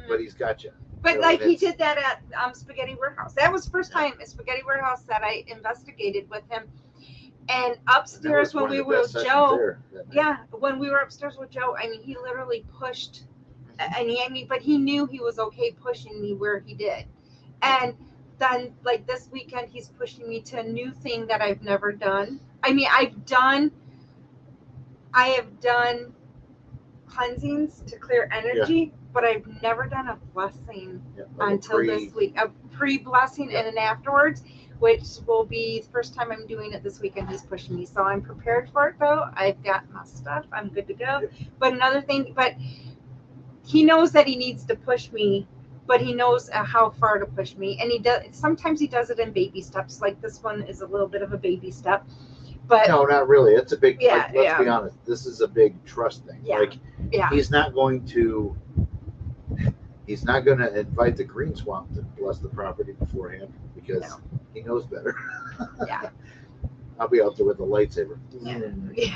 but he's got you. But like he did that at Spaghetti Warehouse. That was the first time at Spaghetti Warehouse that I investigated with him. And upstairs when we were with Joe, when we were upstairs with Joe, I mean, he literally pushed, but he knew he was okay pushing me where he did. And then, like this weekend, he's pushing me to a new thing that I've never done. I mean, I have done cleansings to clear energy, but I've never done a blessing until this week. A pre-blessing and an afterwards, which will be the first time I'm doing it this weekend. He's pushing me. So I'm prepared for it, though. I've got my stuff. I'm good to go. But another thing, he knows that he needs to push me, but he knows how far to push me. And he does. Sometimes he does it in baby steps. Like this one is a little bit of a baby step. But no, not really. It's a big. Let's be honest. This is a big trust thing. Yeah. He's not going to invite the green swamp to bless the property beforehand because he knows better. Yeah. I'll be out there with the lightsaber. Yeah. He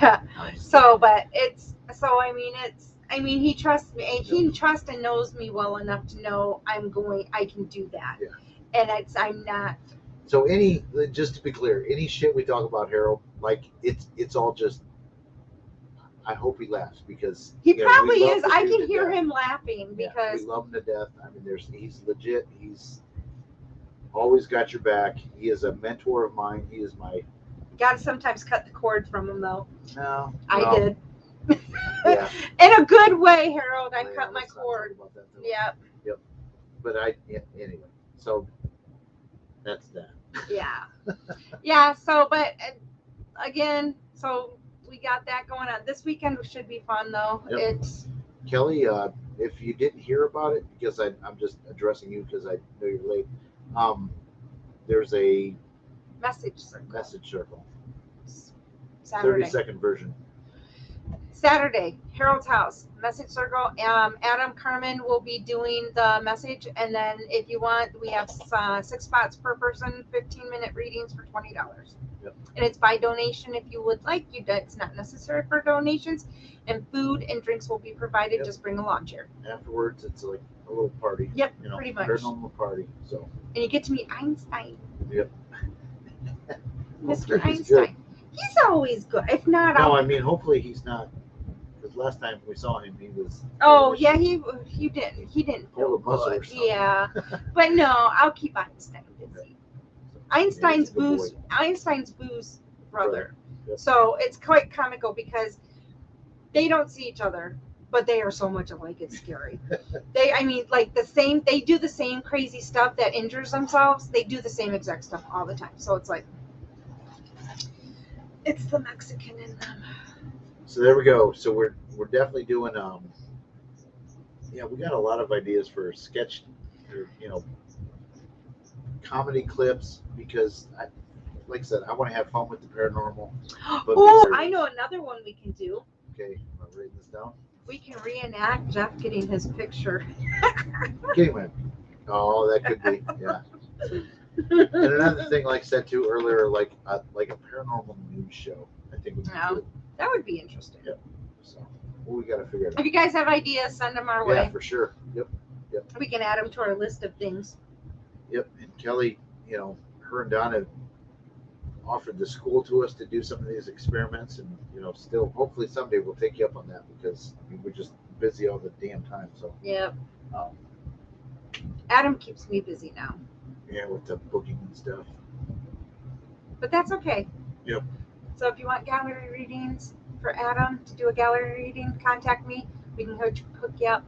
trusts me. And he trusts and knows me well enough to know I can do that. Yeah. And I'm not. So just to be clear, any shit we talk about Harold, like it's all just. I hope he laughs because he probably is. I can hear him laughing because we love him to death. I mean, he's legit. He's always got your back. He is a mentor of mine. He is my. Got to sometimes cut the cord from him though. No, I did. Yeah. In a good way, Harold. I cut my cord. Yep. But anyway. So that's that. Yeah. Yeah. So, but again, so we got that going on. This weekend should be fun though. Yep. It's Kelly, if you didn't hear about it, because I'm just addressing you because I know you're late. There's a message circle. message circle, Saturday. 30-second version. Saturday, Harold's house, message circle. Adam Carmen will be doing the message, and then if you want, we have 6 spots per person, 15-minute readings for $20. Yep. And it's by donation if you would like. It's not necessary for donations, and food and drinks will be provided. Yep. Just bring a lawn chair. Afterwards, it's like a little party. Yep, you know, pretty much. paranormal party. So. And you get to meet Einstein. Yep. Mr. He's Einstein. good. He's always good. If not, No, I'll... I mean hopefully he's not. Because last time we saw him, he was. Oh yeah, he didn't Pull feel a muscle or good. something. Yeah, but no, I'll keep Einstein busy. Einstein's he's a good boy. Einstein's boo's brother. Yep. So it's quite comical because they don't see each other, but they are so much alike. It's scary. They do the same crazy stuff that injures themselves. They do the same exact stuff all the time. So it's like, it's the Mexican in them. So there we go. So we're definitely doing we got a lot of ideas for sketch, or, comedy clips, because like I said, I want to have fun with the paranormal. But Oh, these are- I know another one we can do. Okay, I'm writing this down. We can reenact Jeff getting his picture. Okay, man. Oh, that could be, yeah. And another thing, like I said too earlier, like a paranormal news show, I think would be Yeah. good. That would be interesting. Yep. So, we got to figure it If out. you guys have ideas, send them our Yeah, way. for sure. Yep. We can add them to our list of things. Yep. And Kelly, her and Donna offered the school to us to do some of these experiments, and still hopefully someday we'll take you up on that, because we're just busy all the damn time. So Yep. um, Adam keeps me busy now, yeah, with the booking and stuff. but that's okay. Yep. So if you want gallery readings for Adam to do a gallery reading, contact me. We can hook you up.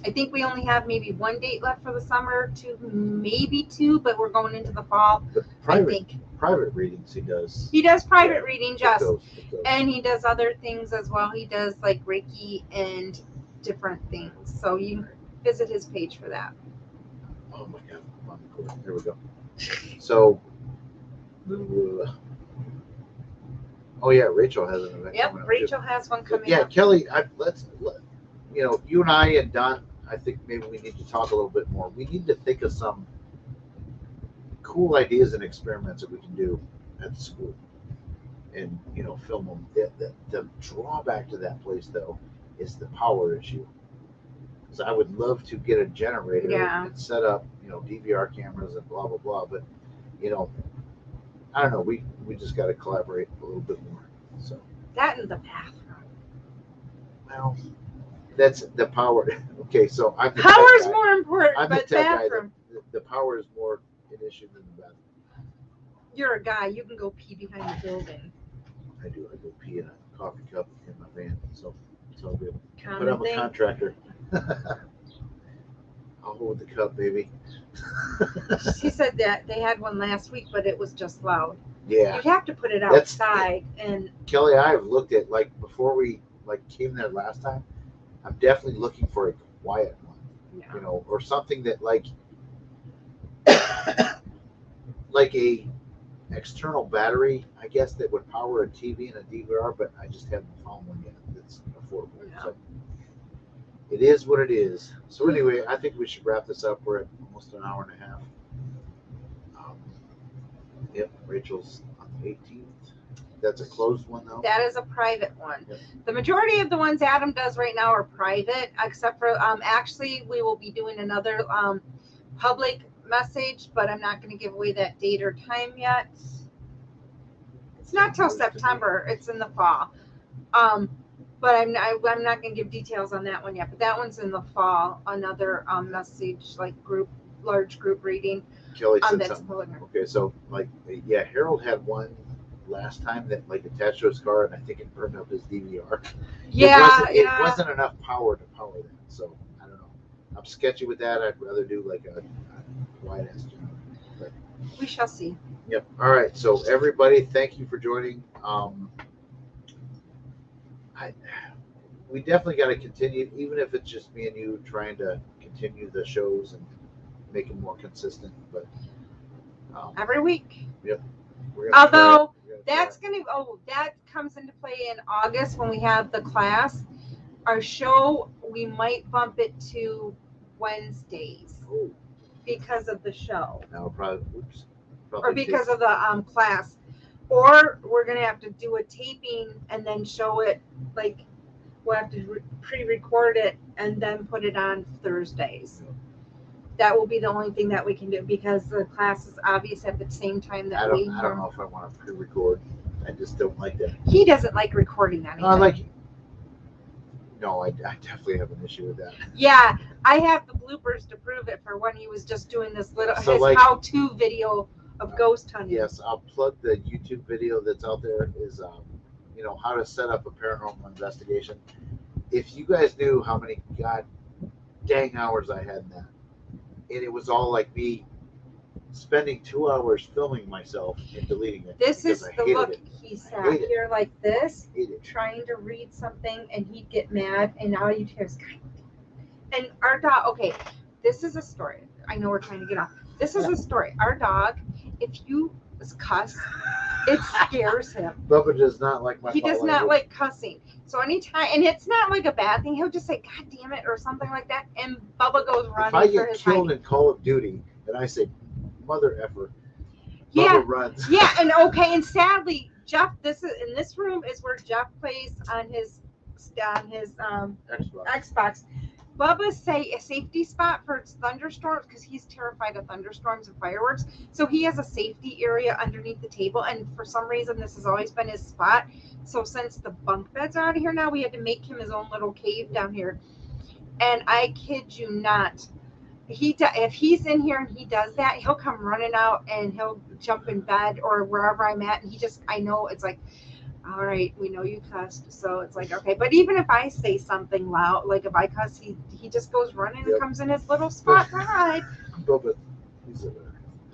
I think we only have maybe 1 date left for the summer, maybe 2, but we're going into the fall. But I think private readings he does. he does private Yeah, readings, Get yes. those, get those. And he does other things as well. He does like Reiki and different things. So you can visit his page for that. Oh my God! I'm on the cord. There we go. So, oh yeah, Rachel has an event. Yep, coming up, too. Rachel has one coming Yeah, up. Kelly, you and I and Don, I think maybe we need to talk a little bit more. We need to think of some cool ideas and experiments that we can do at the school, and film them. The drawback to that place, though, is the power issue. Because I would love to get a generator Yeah. and set up, DVR cameras and blah blah blah. But I don't know. We just got to collaborate a little bit more. So. That in the bathroom. Well, that's the power. Okay, so I'm the Power tech is guy. more important, I'm the but tech guy. bathroom. The power is more an issue than the bathroom. You're a guy. You can go pee behind the building. I do. I go pee in a coffee cup in my van, so it's all good. But Common I'm a thing. contractor. I'll hold the cup, baby. She said that they had one last week, but it was just loud. Yeah, You'd have to put it That's- outside, and Kelly, I've looked at, like, before we came there last time. I'm definitely looking for a quiet one. Or something that like a external battery, I guess, that would power a TV and a DVR, but I just haven't found one yet that's affordable. Yeah. So it is what it is. So anyway, I think we should wrap this up. We're at almost an hour and a half. Yep, Rachel's on the 18th. That's a closed one though. that is a private one. Yep. The majority of the ones Adam does right now are private, except for actually we will be doing another public message, but I'm not going to give away that date or time yet. It's not till September. It's in the fall. But I'm not going to give details on that one yet. But that one's in the fall. Another message, like large group reading. Kelly said That's something. public. Okay, so Harold had one last time that attached to his car, and I think it burned up his DVR. Yeah, it wasn't enough power to power that. So I don't know. I'm sketchy with that. I'd rather do like a quiet ass generator. We shall see. Yep. All right. So everybody, thank you for joining. we definitely got to continue, even if it's just me and you trying to continue the shows and make them more consistent. But Every week. we're gonna try. Although We're gonna that's try. gonna that comes into play in August when we have the class. Our show, we might bump it to Wednesdays Oh, because of the show. now probably. Oops. Or Probably because take- of the class. Or we're gonna have to do a taping and then show it, like we'll have to pre-record it and then put it on Thursdays. That will be the only thing that we can do because the class is obvious at the same time that I we. don't know if I want to pre-record. I just don't like that. He doesn't like recording anything. No, I like. No, I definitely have an issue with that. Yeah, I have the bloopers to prove it for when he was just doing this little So, his like- how-to video of ghost hunting. Yes, I'll plug the YouTube video that's out there. Is how to set up a paranormal investigation. If you guys knew how many god dang hours I had in that, and it was all like me spending 2 hours filming myself and deleting it. This because is I the hated look. it. He hate sat it. here like this, Hate it. trying to read something, and he'd get mad, and now you hear his. And our dog. Okay, this is a story. I know we're trying to get off. This is a story. Our dog, if you cuss, it scares him. Bubba does not like my. He does following. not like cussing. So anytime, and it's not like a bad thing. He'll just say, "God damn it," or something like that, and Bubba goes If I running for get his killed life. in Call of Duty and I say, "Mother effer," Yeah, Bubba runs. yeah, and okay, and sadly, Jeff, this is in this room is where Jeff plays on his Xbox. Xbox. Bubba's say a safety spot for thunderstorms because he's terrified of thunderstorms and fireworks. So he has a safety area underneath the table, and for some reason, this has always been his spot. So since the bunk beds are out of here now, we had to make him his own little cave down here. And I kid you not, if he's in here and he does that, he'll come running out and he'll jump in bed or wherever I'm at, and I know it's like, all right, we know you cussed, so it's like, okay. But even if I say something loud, like if I cuss, he just goes running and Yep. comes in his little spot to hide. Bubba, he's a.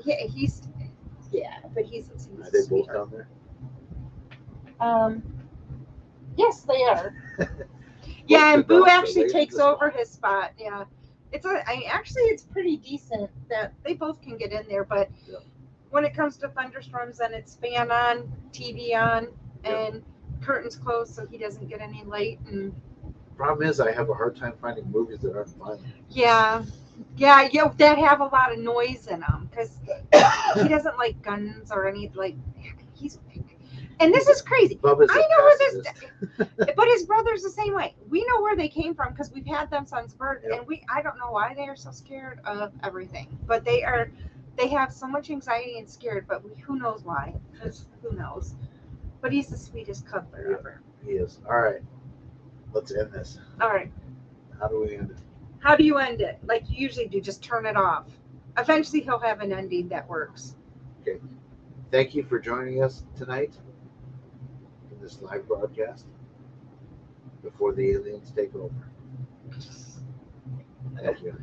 But he's Are a they both sweetheart. down there? Yes, they are. What's Yeah, and the Boo dog, the actually lady takes just over walked? his spot. Yeah, it's pretty decent that they both can get in there. But Yeah. when it comes to thunderstorms, then it's fan on, TV on, Yeah. and curtains closed so he doesn't get any light. And Problem is, I have a hard time finding movies that aren't violent. yeah, that have a lot of noise in them because he doesn't like guns or any he's. And this is crazy. Bubba's I a know where this, pacifist. but his brother's the same way. We know where they came from because we've had them since birth, Yep. and I don't know why they are so scared of everything, but they have so much anxiety and scared, but who knows why? Who knows? But he's the sweetest cuddler Yeah. ever. He is. All right. Let's end this. All right, How do we end it? how do you end it? Like you usually do, just turn it off. Eventually, he'll have an ending that works. Thank you for joining us tonight in this live broadcast before the aliens take over. Thank you.